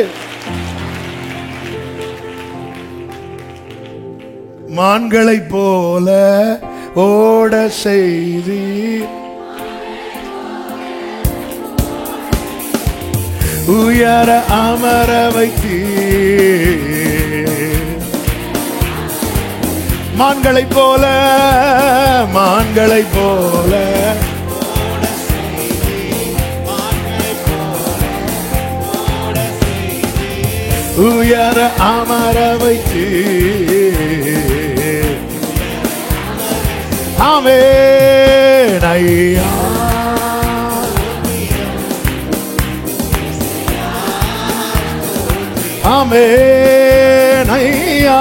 மான்களை போல ஓட செய்தி உயர அமர வைத்தீ. மான்களை போல, மான்களை போல உயர அமர வைத்தீ. ஆமென் ஐயா. ஆமென் ஐயா.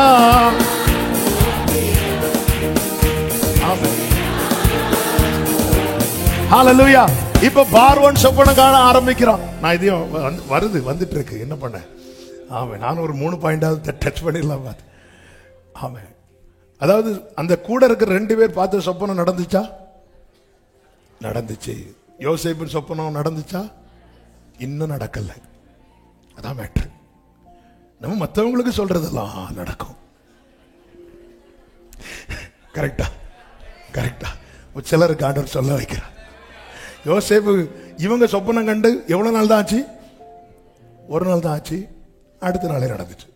ஹல்லேலூயா. இப்ப பார்வோன் சொப்பனம் காண ஆரம்பிக்கிறான். நான் இதையும் வந்துட்டு இருக்கு, என்ன பண்ண? ஆமென். நான் ஒரு 3 பாயிண்டாவது டச் பண்ணிடலாம் பார்த்து. ஆமென். அதாவது அந்த கூட இருக்கிற 2 பேர் பார்த்து சொப்பனம் நடந்துச்சா? நடந்துச்சு. யோசேப்பின் சொப்பனம் நடந்துச்சா? இன்னும் நடக்கல. அதான் மேட்டர். நம்ம மற்றவங்களுக்கு சொல்றதெல்லாம் நடக்கும். கரெக்டா? கரெக்டா? சிலருக்கு ஆண்டவர் சொல்ல வைக்கிறார். யோசேப்பு இவங்க சொப்பனம் கண்டு எவ்வளவு நாள் தான் ஆச்சு? ஒரு நாள் தான் ஆச்சு. அடுத்த நாளே நடந்துச்சு,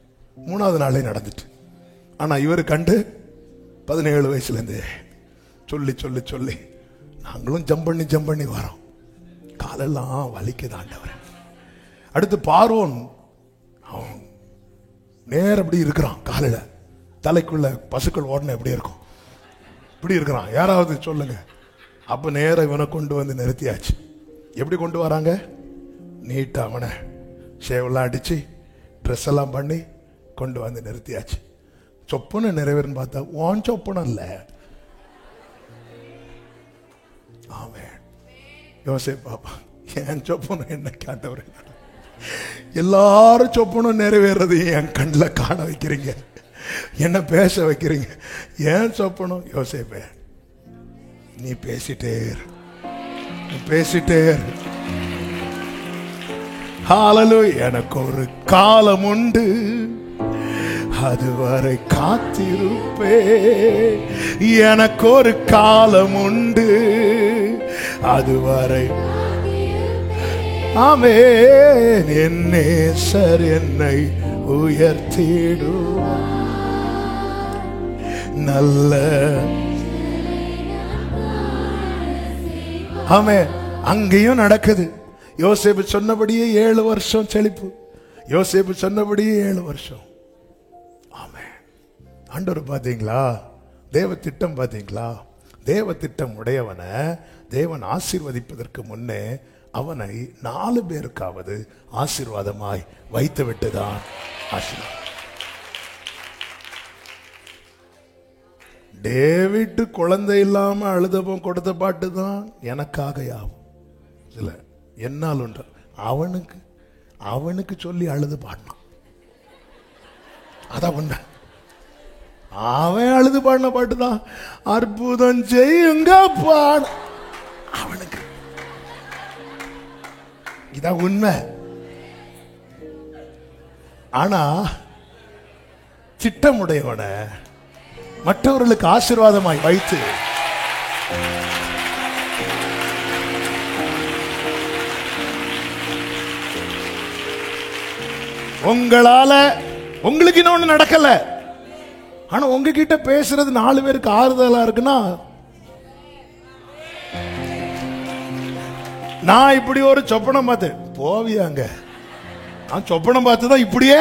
3வது நாளே நடந்துச்சு. ஆனா இவர் கண்டு 17 வயசுலேருந்து சொல்லி சொல்லி சொல்லி நாங்களும் ஜம்ப் பண்ணி வரோம். காலெல்லாம் வலிக்குது ஆண்டவர். அடுத்து பார்வோன் நேர இப்படி இருக்கிறான். காலையில தலைக்குள்ள பசுக்கள் ஓடன எப்படி இருக்கும்? இப்படி இருக்கிறான். யாராவது சொல்லுங்க. அப்ப நேர இவனை கொண்டு வந்து நிறுத்தியாச்சு. எப்படி கொண்டு வராங்க? நீட்டா அவனை சேவெல்லாம் அடிச்சு ட்ரெஸ் எல்லாம் பண்ணி கொண்டு வந்து நிறுத்தியாச்சு. சொப்பனை நிறைவேறுன்னு பார்த்தா உன் சொப்பனம் இல்ல. ஆமென். யோசேப்பு பாப்பா, என் சொப்பனம் என்ன கேட்டவர்? எல்லாரும் சொப்பனும் நிறைவேறது என் கண்ணில் காண வைக்கிறீங்க, என்ன பேச வைக்கிறீங்க. ஏன் சொப்பனும்? யோசேப்பே, நீ பேசிட்டே பேசிட்டே. ஹல்லேலூயா. எனக்கு ஒரு காலம் உண்டு, அதுவரை காத்திருப்பே. எனக்கு ஒரு காலம் உண்டு, அதுவரை. ஆமென். என் நேசர் என்னை உயர்த்திடு நல்ல. ஆமென். அங்கேயும் நடக்குது. யோசேப்பு சொன்னபடியே 7 வருஷம் செழிப்பு. யோசேப்பு சொன்னபடியே 7 வருஷம். ஆமென். ஆண்டவர் பாத்தீங்களா? தேவ திட்டம் பாத்தீங்களா? தேவ திட்டம் உடையவனை தேவன் ஆசீர்வதிப்பதற்கு முன்னே அவனை 4 பேருக்காவது ஆசீர்வாதமாய் வைத்து விட்டுதான் ஆசீர்வாதம். டேவிட் குழந்தை இல்லாம அழுதப்போ கொடுத்த பாட்டு தான் எனக்காக யாவும். இல்ல என்னால் உண்டு. அவனுக்கு சொல்லி அழுது பாடினான். அதான் உண்மை. அவன் அழுது பாடின பாட்டு தான் அற்புதம் செய்யுங்க பாட அவனுக்கு. இதான் உண்மை. ஆனா திட்டமுடையவன மற்றவர்களுக்கு ஆசீர்வாதமாய் வைத்து உங்களால உங்களுக்கு இன்னொன்னு நடக்கல, ஆனா உங்ககிட்ட பேசுறது 4 பேருக்கு ஆறுதலா இருக்குன்னா, நான் இப்படி ஒரு சொப்பனம் பார்த்தேன். போவியாங்க, நான் சொப்பனம் பார்த்துதான் இப்படியே.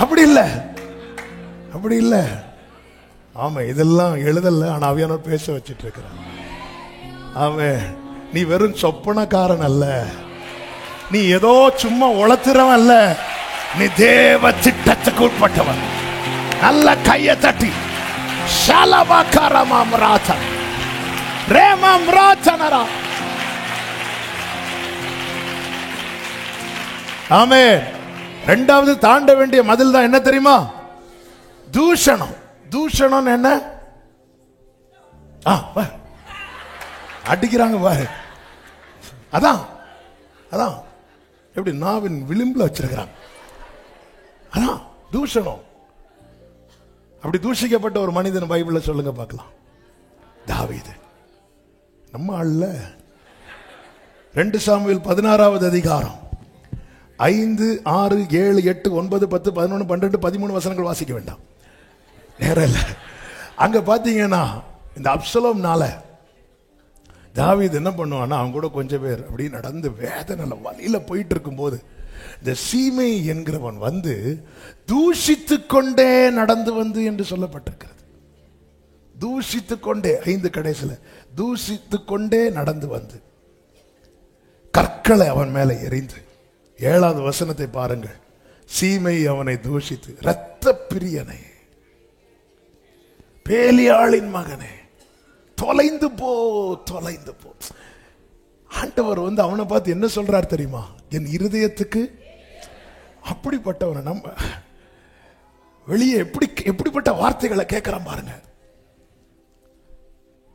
அப்படி இல்லை, அப்படி இல்லை. ஆமா, இதெல்லாம் எழுதல, ஆனா அவியானவர் பேச வச்சிட்டு இருக்கிறான். அவன் நீ வெறும் சொப்பனக்காரன் அல்ல, நீ ஏதோ சும்மா உளத்துறவன் அல்ல, நீ தேவ திட்டத்துக்கு உட்பட்டவன். நல்ல கையை தட்டி ஆமென். 2வது தாண்ட வேண்டிய மதில் தான் என்ன தெரியுமா? தூஷணம். தூஷணம் என்ன? அடிக்கிறாங்க பாரு. அதான் அதான் எப்படி நாவின் விளிம்புல வச்சிருக்கிறாங்க. அதான் தூஷணம். அப்படி தூஷிக்கப்பட்ட ஒரு மனிதன் பைபிள்ல சொல்லுங்க பார்க்கலாம். தாவீது. நம்ம ஆள்ல 2 சாமுவேல் 16வது அதிகாரம் 5, 6, 7, 8, 9, 10, 11, 12, 13 வசனங்கள் வாசிக்க வேண்டாம், நேரம் இல்லை. அங்க பாத்தீங்கன்னா இந்த அப்சலோம்னால தாவீது என்ன பண்ணுவான்னா, அவங்க கூட கொஞ்சம் பேர் அப்படி நடந்து வேதனையில வழியில போயிட்டு இருக்கும் போது இந்த சீமை என்கிறவன் வந்து தூஷித்து கொண்டே நடந்து வந்து என்று சொல்லப்பட்டிருக்கிறது. தூஷித்து கொண்டே, 5 கடைசில தூஷித்து கொண்டே நடந்து வந்து கற்களை அவன் மேல எறிந்து, 7வது வசனத்தை பாருங்கள். சீமை அவனை தூஷித்து, இரத்த பிரியனை, பேலியாளின் மகனே, தொலைந்து போ, தொலைந்து போ. ஆண்டவர் வந்து அவனை பார்த்து என்ன சொல்றார் தெரியுமா? என் இருதயத்துக்கு அப்படிப்பட்டவனை நம்ம வெளியே எப்படிப்பட்ட வார்த்தைகளை கேட்கிறான் பாருங்க.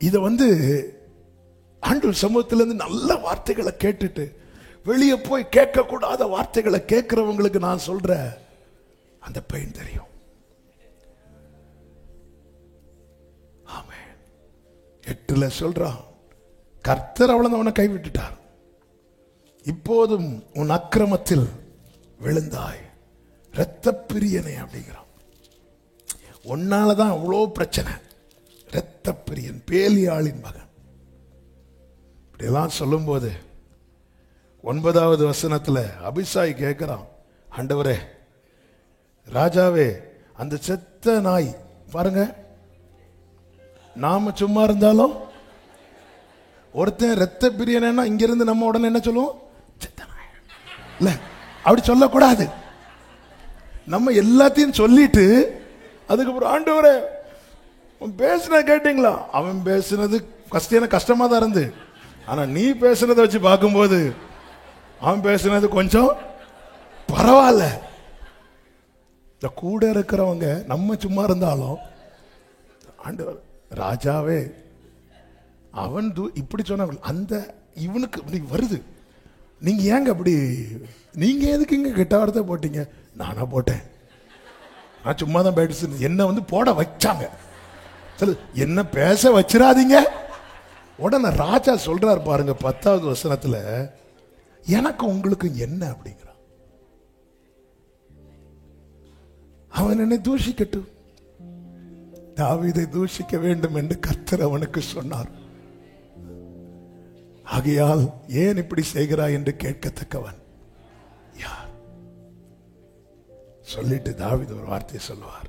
இத வந்து ஆண்டவர் சமூகத்திலிருந்து நல்ல வார்த்தைகளை கேட்டுட்டு வெளியே போய் கேட்க கூடாத வார்த்தைகளை கேட்கிறவங்களுக்கு நான் சொல்ற அந்த பெயின் தெரியும். ஆமென். 8ல சொல்றான், கர்த்தர் அவனை கைவிட்டுட்டார், இப்போதும் உன் அக்கிரமத்தில் விழுந்தாய், இரத்த பிரியனை அப்படிங்கிறான். உன்னாலதான் அவ்வளோ பிரச்சனை. இரத்த பிரியன், பேலியாளின் மகன். இப்படியெல்லாம் சொல்லும் போது 9வது வசனத்துல அபிசாய் கேட்கிறான், ஆண்டவரே, ராஜாவே, அந்த செத்த நாய் பாருங்க, நாம சும்மா இருந்தாலும் ஒருத்தன் இரத்த பிரியனா இங்க இருந்து நம்ம உடனே என்ன சொல்லுவோம்? செத்த நாய். இல்ல, அப்படி சொல்லக்கூடாது. நம்ம எல்லாத்தையும் சொல்லிட்டு அதுக்கப்புறம், ஆண்டவரே பேசுன கேட்டீங்களா? அவன் பேசுனது கஷ்டமா தான் இருந்து, ஆனா நீ பேசுனதை வச்சு பார்க்கும்போது அவன் பேசுனது கொஞ்சம் பரவாயில்ல. இந்த கூட இருக்கிறவங்க நம்ம சும்மா இருந்தாலும், ஆண்டவர் ராஜாவே, அவன் இப்படி சொன்ன அந்த இவனுக்கு அப்படி வருது, நீங்க ஏங்க அப்படி, நீங்க எதுக்கு இங்க கெட்ட வார்த்தை போட்டீங்க? நானா போட்டேன், நான் சும்மா தான் பேச, என்ன வந்து போட வச்சாங்க, என்ன பேச வச்சிடாதீங்க. உடனே ராஜா சொல்றார் பாருங்க 10வது வசனத்துல, எனக்கு உங்களுக்கு என்ன அப்படிங்கிறான். அவன் என்னை தூஷிக்கட்டும், தாவீதை தூஷிக்க வேண்டும் என்று கர்த்தர் அவனுக்கு சொன்னார். ஆகையால் ஏன் இப்படி செய்கிறாய் என்று கேட்கத்தக்கவன் யார்? சொல்லிட்டு தாவீது ஒரு வார்த்தையை சொல்லுவார்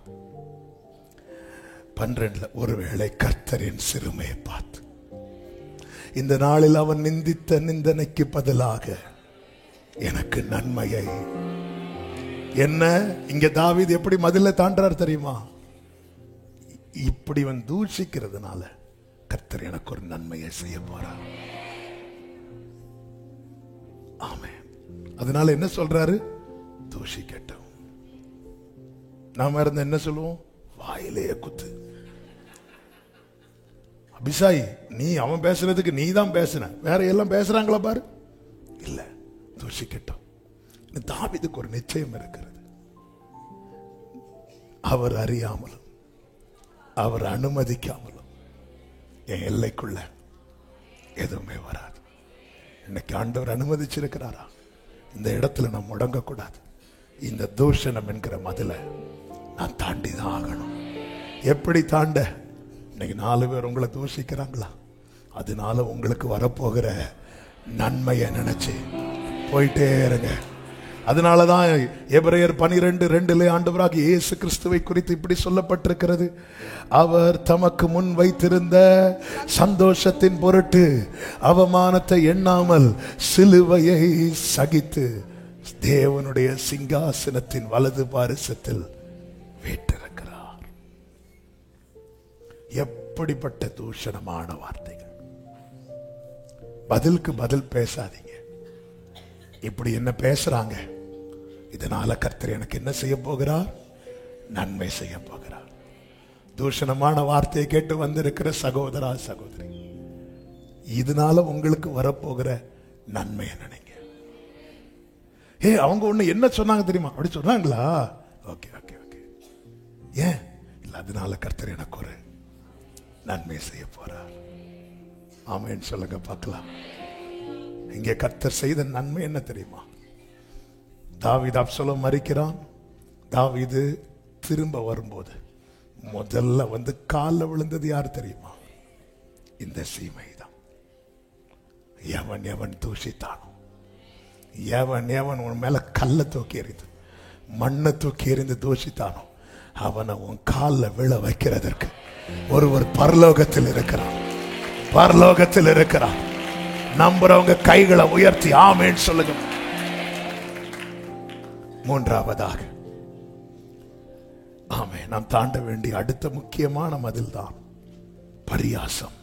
12ல, ஒருவேளை கர்த்தரின் சிறுமையை பார்த்து இந்த நாளில் அவன் நிந்தித்த நிந்தனைக்கு பதிலாக எனக்கு நன்மையை. என்ன இங்க தாவீது எப்படி மதில தாண்டார் தெரியுமா? இப்படி அவன் தூஷிக்கிறதுனால கர்த்தர் எனக்கு ஒரு நன்மையை செய்ய போறார். ஆமென். அதனால என்ன சொல்றாரு? தூஷிக்கட்டும். நாம இருந்த என்ன சொல்லுவோம்? வாயிலேயே குத்து. அபிஷாய், நீ அவன் பேசுறதுக்கு நீ தான் பேசுன, வேற எல்லாம் பேசுறாங்களா பாரு. இல்ல, தூஷிக்கட்டும். தாவீதுக்கு ஒரு நிச்சயம் இருக்கிறது. அவர் அறியாமலும் அவர் அனுமதிக்காமலும் என் எல்லைக்குள்ள எதுவுமே வராது. இன்னைக்கு ஆண்டவர் அனுமதிச்சிருக்கிறாரா? இந்த இடத்துல நான் முடங்க கூடாது. இந்த தூஷணம் என்கிற மதில நான் தாண்டி தான் ஆகணும். எப்படி தாண்ட? இன்னைக்கு 4 பேர் உங்களை தூஷிக்கிறாங்களா? அதனால உங்களுக்கு வரப்போகிற நன்மையை நினைச்சு போயிட்டே இருங்க. அதனாலதான் எபிரேயர் 12:2 ஆண்டவராகிய இயேசு கிறிஸ்துவை குறித்து இப்படி சொல்லப்பட்டிருக்கிறது. அவர் தமக்கு முன் வைத்திருந்த சந்தோஷத்தின் பொருட்டு அவமானத்தை எண்ணாமல் சிலுவையை சகித்து தேவனுடைய சிங்காசனத்தின் வலது பாரிசத்தில் வீற்றிருக்கிறார். எப்படிப்பட்ட தூஷணமான வார்த்தைகள்! பதிலுக்கு பதில் பேசாதீங்க. இப்படி என்ன பேசுறாங்க, இதனால கர்த்தர் எனக்கு என்ன செய்ய போகிறார்? நன்மை செய்ய போகிறார். தூஷணமான வார்த்தையை கேட்டு வந்திருக்கிற சகோதரா சகோதரி, இதனால உங்களுக்கு வரப்போகிற நன்மையை நினைங்க. அவங்க ஒண்ணு என்ன சொன்னாங்க தெரியுமா? அப்படி சொன்னாங்களா? Okay okay okay. ஏன் இல்ல, அதனால கர்த்தர் எனக்கு ஒரு நன்மை செய்ய போறார். ஆமென் சொல்லுங்க பார்க்கலாம். இங்கே கர்த்தர் செய்த நன்மை என்ன தெரியுமா? தாவீது அப்சலோம் மரிக்கிறான். தாவீது திரும்ப வரும்போது முதல்ல வந்து காலில் விழுந்தது யார் தெரியுமா? இந்த சீமை தான். எவன் எவன் தூஷித்தானோ, எவன் எவன் உன் மேல கல்ல தூக்கி எறிந்து மண்ணை தூக்கி எறிந்து தூஷித்தானோ, அவனை உன் காலில் விழ வைக்கிறதற்கு ஒருவர் பரலோகத்தில் இருக்கிறான். பரலோகத்தில் இருக்கிறான். நம்புறவங்க கைகளை உயர்த்தி ஆமென் சொல்லுங்க. மூன்றாவதாக ஆமென், நாம் தாண்ட வேண்டிய அடுத்த முக்கியமான மதில் தான் பரியாசம்.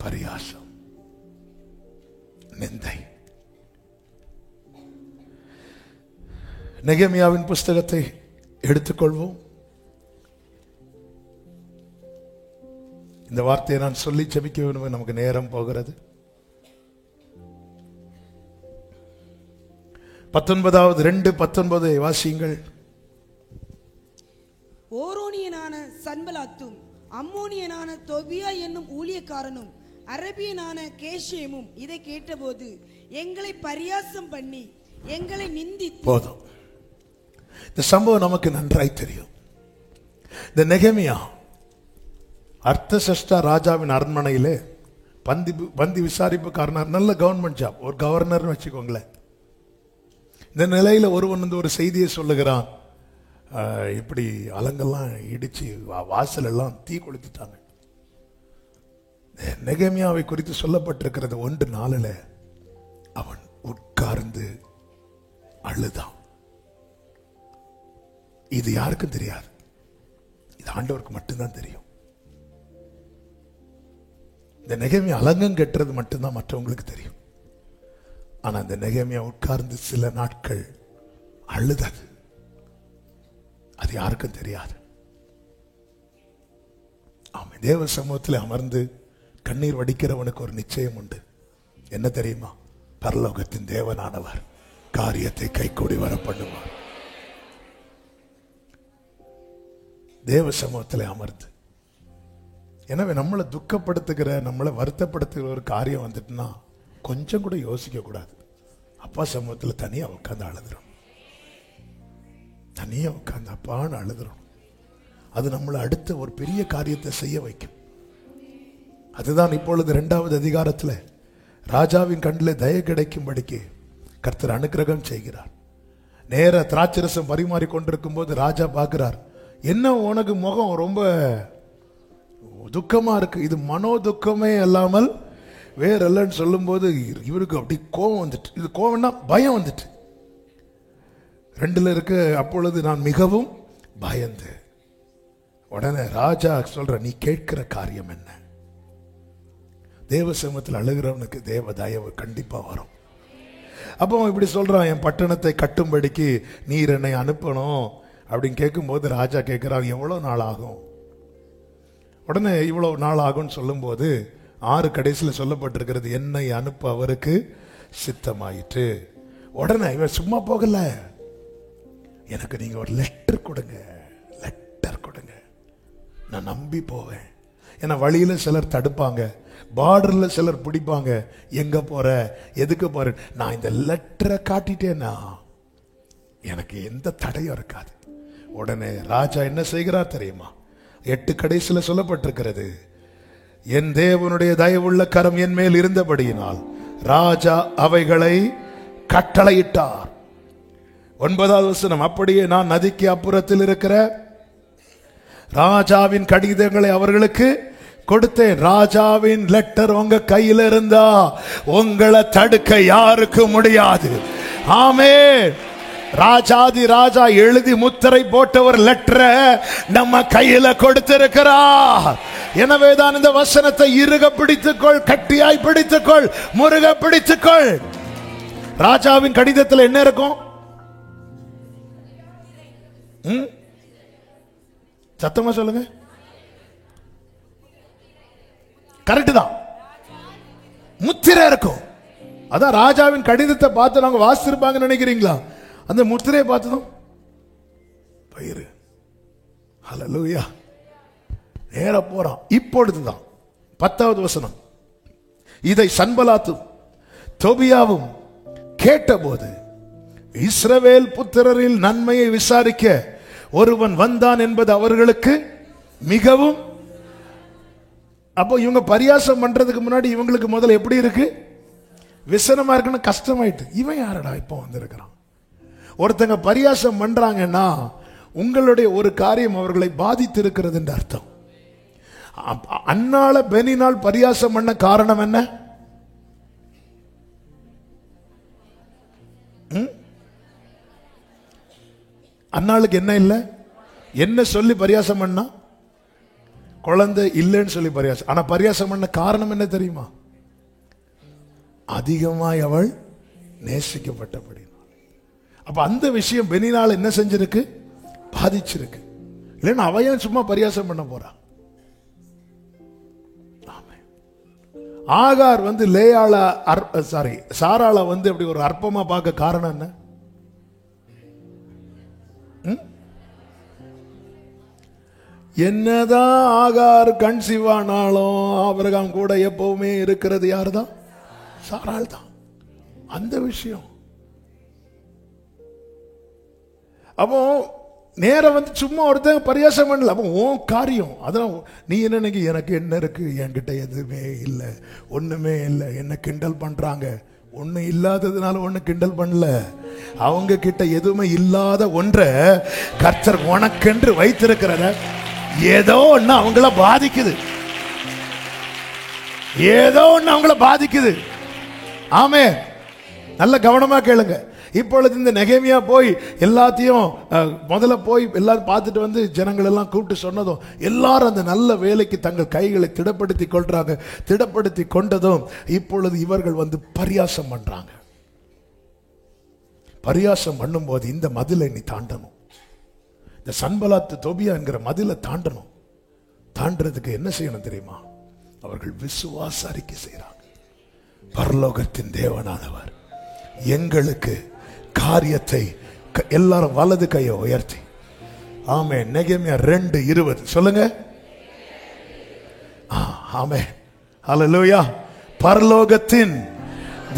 பரியாசம், நிந்தை. நெகேமியாவின் புஸ்தகத்தை எடுத்துக்கொள்வோம். இந்த வார்த்தையை நான் சொல்லி ஜெபிக்க வேண்டும், நமக்கு நேரம் போகிறது. 19:2-19 வாசியுங்கள். ஓரோனியனான சன்பலாத்தும் அம்மோனியனான தொபியா என்னும் ஊழியக்காரனும் அரபியனான கேஷேமும் இதை கேட்டபோது எங்களை பரியாசம் பண்ணி எங்களை நிந்தி. போதும். இந்த சம்பவம் நமக்கு நன்றாய் தெரியும். இந்த நெகேமியா அர்த்தசஷ்டா ராஜாவின் அரண்மனையிலே பந்தி விசாரிப்புக்காரனார். நல்ல கவர்மெண்ட் ஜாப், ஒரு கவர்னர் வச்சுக்கோங்களேன். இந்த நிலையில ஒருவன் வந்து ஒரு செய்தியை சொல்லுகிறான். இப்படி அலங்கெல்லாம் இடிச்சு வாசல் எல்லாம் தீ கொளுத்திட்டாங்க. நெகேமியாவை குறித்து சொல்லப்பட்டிருக்கிறது 1:4 அவன் உட்கார்ந்து அழுதான். இது யாருக்கும் தெரியாது, இது ஆண்டவருக்கு மட்டும்தான் தெரியும். இந்த நெகேமியா அலங்கம் கட்டுறது மட்டும்தான் மற்றவங்களுக்கு தெரியும். ஆனா இந்த நெகேமியா உட்கார்ந்து சில நாட்கள் அழுதது, அது யாருக்கும் தெரியாது. ஆமாம், தேவ சமூகத்தில் அமர்ந்து கண்ணீர் வடிக்கிறவனுக்கு ஒரு நிச்சயம் உண்டு. என்ன தெரியுமா? பரலோகத்தின் தேவனானவர் காரியத்தை கைகூடி வர பண்ணுவார். தேவ சமூகத்தில் அமர்ந்து. எனவே நம்மளை துக்கப்படுத்துகிற, நம்மளை வருத்தப்படுத்துகிற ஒரு காரியம் வந்துட்டுனா கொஞ்சம் கூட யோசிக்க கூடாது. அப்பா சமூகத்தில் தனியா உட்கார்ந்து அழுதுறோம், தனியா உட்கார்ந்து அப்பான்னு அழுதுறோம். அது நம்மளை அடுத்த ஒரு பெரிய காரியத்தை செய்ய வைக்கும். அதுதான் இப்பொழுது 2வது அதிகாரத்தில் ராஜாவின் கண்ணில் தயை கிடைக்கும்படிக்கு கர்த்தர் அனுக்கிரகம் செய்கிறார். நேர திராட்சரசம் பரிமாறி கொண்டிருக்கும் போது ராஜா பார்க்கிறார். என்ன உனக்கு முகம் ரொம்ப துக்கமா இருக்கு? இது மனோ துக்கமே அல்லாமல் வேற இல்லைன்னு சொல்லும் போது இவருக்கு அப்படி கோபம் வந்துட்டு. இது கோபம்னா பயம் வந்துட்டு. 2 இருக்கு. அப்பொழுது நான் மிகவும் பயந்து. உடனே ராஜா சொல்ற, நீ கேட்கிற காரியம் என்ன? தேவ சமூகத்தில் அழுகிறவனுக்கு தேவ தயவு கண்டிப்பா வரும். அப்போ இப்படி சொல்றான், என் பட்டணத்தை கட்டும்படிக்கு நீர் என்னை அனுப்பணும் அப்படின்னு கேட்கும்போது ராஜா கேட்கிறார், எவ்வளவு நாள் ஆகும்? உடனே இவ்வளவு நாள் ஆகும்னு சொல்லும் போது 6 கடைசியில் சொல்லப்பட்டிருக்கிறது, என்னை அனுப்ப அவருக்கு சித்தமாயிற்று. உடனே இவர் சும்மா போகல, எனக்கு நீங்க ஒரு லெட்டர் கொடுங்க, லெட்டர் கொடுங்க, நான் நம்பி போவேன். ஏன்னா வழியில சிலர் தடுப்பாங்க, பார்டர்ல சிலர் பிடிப்பாங்க, எங்க போற, எதுக்கு போற, நான் இந்த லெட்டரை காட்டிட்டேன்னா எனக்கு எந்த தடையும் இருக்காது. உடனே ராஜா என்ன செய்கிறார் தெரியுமா? 8 கடைசியில் சொல்லப்பட்டிருக்கிறது, என் தேவனுடைய தயவுள்ள கரம் என் மேல் இருந்தபடியினால் ராஜா அவைகளை கட்டளையிட்டார். 9வது வசனம், அப்படியே நான் நதிக்கு அப்புறத்தில் இருக்கிற ராஜாவின் கடிதங்களை அவர்களுக்கு கொடுத்தேன். ராஜாவின் லெட்டர் உங்க கையில் இருந்தா உங்களை தடுக்க யாருக்கு முடியாது. ஆமென். ராஜாதி ராஜா எழுதி முத்திரை போட்ட ஒரு லெட்டரை நம்ம கையில கொடுத்திருக்கிறார். எனவேதான் இந்த வசனத்தை இறுக பிடித்துக்கொள், கட்டியாய் பிடித்துக்கொள், முருக பிடித்துக்கொள். ராஜாவின் கடிதத்தில் என்ன இருக்கும்? சத்தமா சொல்லுங்க. கரெக்ட் தான், முத்திரை இருக்கும். அதான் ராஜாவின் கடிதத்தை பார்த்து நாங்க வாசிச்சிருப்பாங்க நினைக்கிறீங்களா? அந்த முத்திரையை பார்த்ததும் பயிறு. ஹல்லேலூயா. நேர போறான். இப்பொழுதுதான் 10வது வசனம், இதை சன்பலாத்தும் தொபியாவும் கேட்டபோது இஸ்ரவேல் புத்திரரில் நன்மையை விசாரிக்க ஒருவன் வந்தான் என்பது அவர்களுக்கு மிகவும். அப்போ இவங்க பரியாசம் பண்றதுக்கு முன்னாடி இவங்களுக்கு முதல்ல எப்படி இருக்கு? விசனமா இருக்குன்னு கஷ்டமாயிட்டு, இவன் யாரடா இப்போ வந்திருக்கிறான். ஒருத்தங்க பரியாசம் பண்றாங்கன்னா உங்களுடைய ஒரு காரியம் அவர்களை பாதித்து இருக்கிறது என்று அர்த்தம். அன்னால பெனினால் பரியாசம் பண்ண காரணம் என்ன? அன்னாளுக்கு என்ன இல்லை? என்ன சொல்லி பரியாசம் பண்ணா? குழந்தை இல்லைன்னு சொல்லி பரியாசம். ஆனா பரியாசம் பண்ண காரணம் என்ன தெரியுமா? அதிகமாய் அவள் நேசிக்கப்பட்டபடி. அப்ப அந்த விஷயம் பெனினால் என்ன செஞ்சிருக்கு? பாதிச்சிருக்கு. இல்லைன்னா அவையும் சும்மா பரியாசம் பண்ண போறா. ஆகார் வந்து லேயாள சாராள வந்து அப்படி ஒரு அற்பமா பார்க்க காரணம் என்ன? என்னதான் ஆகார் கன்சீவ் ஆனாலும் ஆபிரகாம் கூட எப்பவுமே இருக்கிறது யாருதான்? சாராள் தான். அந்த விஷயம். அப்போ நேரம் வந்து சும்மா ஒருத்தங்க பரியாசம் பண்ணல. அப்போ உன் காரியம் அதான். நீ என்ன நினைக்க, எனக்கு என்ன இருக்கு, என்கிட்ட எதுவுமே இல்லை, ஒண்ணுமே இல்லை, என்ன கிண்டல் பண்றாங்க. ஒண்ணு இல்லாததுனால ஒண்ணு கிண்டல் பண்ணல. அவங்க கிட்ட எதுவுமே இல்லாத ஒன்றை கர்த்தர் உனக்கென்று வைத்திருக்கிறத ஏதோ ஒண்ணு அவங்கள பாதிக்குது, ஏதோ ஒண்ணு அவங்கள பாதிக்குது. ஆமே, நல்ல கவனமா கேளுங்க. இப்பொழுது இந்த நெகேமியா போய் எல்லாத்தையும் முதல்ல போய் எல்லாரும் பார்த்துட்டு வந்து ஜனங்கள் எல்லாம் கூப்பிட்டு சொன்னதும் எல்லாரும் அந்த நல்ல வேலைக்கு தங்கள் கைகளை திடப்படுத்தி கொள்றாங்க. திடப்படுத்தி கொண்டதும் இப்பொழுது இவர்கள் வந்து பரியாசம் பண்றாங்க. பரியாசம் பண்ணும்போது இந்த மதிலை நீ தாண்டணும். இந்த சன்பலாத்து தொபியா என்கிற மதிலை தாண்டணும். தாண்டறதுக்கு என்ன செய்யணும் தெரியுமா? அவர்கள் விசுவாச அறிக்கை செய்யறாங்க. பரலோகத்தின் தேவனானவர் எங்களுக்கு காரியத்தை, எல்லாரும் வலது கையை உயர்த்தி ஆமென். நெகேமியா 2:20 சொல்லுங்க. ஆமென். ஹல்லேலூயா. பரலோகத்தின்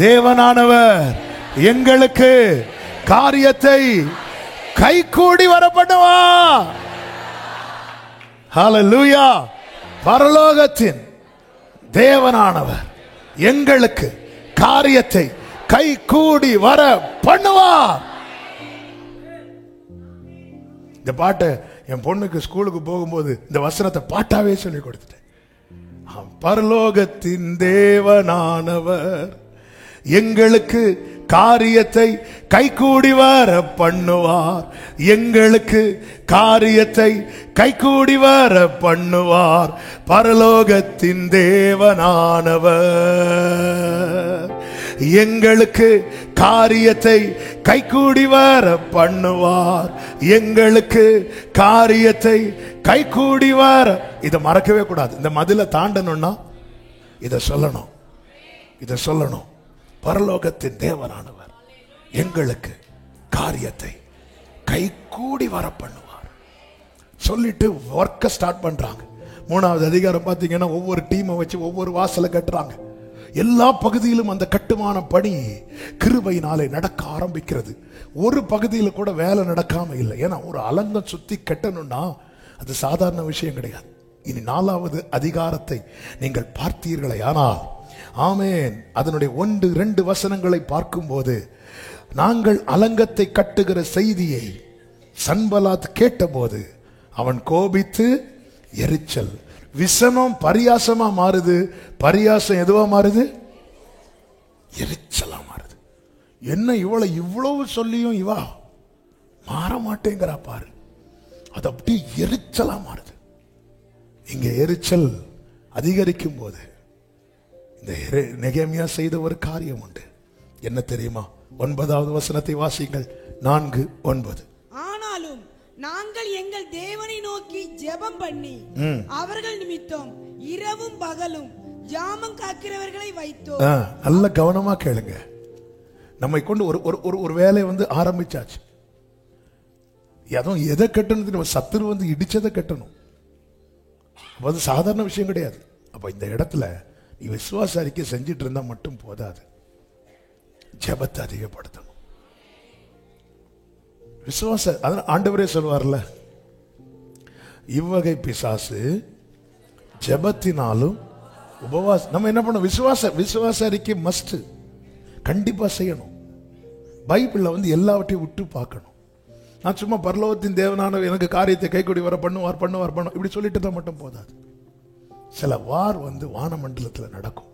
தேவனானவர் எங்களுக்கு காரியத்தை கைகூடி வரப்படுவா. ஹல்லேலூயா. பரலோகத்தின் தேவனானவர் எங்களுக்கு காரியத்தை கை கூடி வர பண்ணுவா. இந்த பாட்டை என் பொண்ணுக்கு ஸ்கூலுக்கு போகும்போது இந்த வசனத்தை பாட்டாவே சொல்லி கொடுத்துட்டேன். பரலோகத்தின் தேவனானவர் எங்களுக்கு காரியத்தை கைகூடி வர பண்ணுவார். எங்களுக்கு காரியத்தை கைகூடி வர பண்ணுவார். பரலோகத்தின் தேவனானவர் எங்களுக்கு காரியத்தை கைகூடி வர பண்ணுவார். எங்களுக்கு காரியத்தை கைகூடி வர. இதை மறக்கவே கூடாது. இந்த மதிலை தாண்டணும்னா இதை சொல்லணும், இதை சொல்லணும். பரலோகத்தின் தேவனானவர் எங்களுக்கு காரியத்தை கைகூடி வர பண்ணுவார். சொல்லிட்டு ஒர்க்க ஸ்டார்ட் பண்றாங்க. 3வது அதிகாரம் பார்த்தீங்கன்னா ஒவ்வொரு டீமை வச்சு ஒவ்வொரு வாசலை கட்டுறாங்க. எல்லா பகுதியிலும் அந்த கட்டுமான பணி கிருபையினாலே நடக்க ஆரம்பிக்கிறது. ஒரு பகுதியில் கூட வேலை நடக்காம இல்லை. ஏன்னா ஒரு அலங்கம் சுத்தி கட்டணும்னா அது சாதாரண விஷயம் கிடையாது. இனி 4வது அதிகாரத்தை நீங்கள் பார்த்தீர்களே ஆனால், ஆமேன், அதனுடைய 1-2 வசனங்களை பார்க்கும்போது, நாங்கள் அலங்கத்தை கட்டுகிற செய்தியை சன்பலாத் கேட்டபோது அவன் கோபித்து எரிச்சல். விசனம் பரியாசமா மாறுது, பரியாசம் எதுவா மாறுது? எரிச்சலா மாறுது. என்ன இவ்வளவு சொல்லியும் இவா மாற மாட்டேங்கிறா பாரு. அது அப்படி எரிச்சலா மாறுது. இங்க எரிச்சல் அதிகரிக்கும் போது இந்த நெகேமியா செய்த ஒரு காரியம் உண்டு. என்ன தெரியுமா? 9வது வசனத்தை வாசிங்கள். 4:9. ஆனாலும் நாங்கள் எங்கள் தேவனை நோக்கி ஜெபம் பண்ணி அவர்கள் நிமித்தம் இரவும் பகலும் ஜாமம் காக்கிறவர்களை வைத்தோம். நல்ல கவனமா கேளுங்க. நம்மை கொண்டு ஒரு வேலை ஆரம்பிச்சாச்சு. அதுவும் எதை கட்டணும்? சத்துரு இடிச்சதை கட்டணும். அது சாதாரண விஷயம் கிடையாது. அப்ப இந்த இடத்துல நீ விசுவாச அறிக்கை செஞ்சிட்டு இருந்தா மட்டும் போதாது, ஜெபத்தை அதிகப்படுத்தணும். விசுவாச ஆண்டவரே சொல்வார்ல, இவ்வகை பிசாசு ஜெபத்தினாலும் உபவாசம். நம்ம என்ன பண்ணணும்? விசுவாச அறிக்கை மஸ்ட், கண்டிப்பா செய்யணும். பைபிள்ல எல்லாவற்றையும் விட்டு பார்க்கணும். நான் சும்மா பரலோகத்தின் தேவனான எனக்கு காரியத்தை கைகூடி வர பண்ணுவார் இப்படி சொல்லிட்டு தான் மட்டும் போதாது. சில வார் வானமண்டலத்தில் நடக்கும்.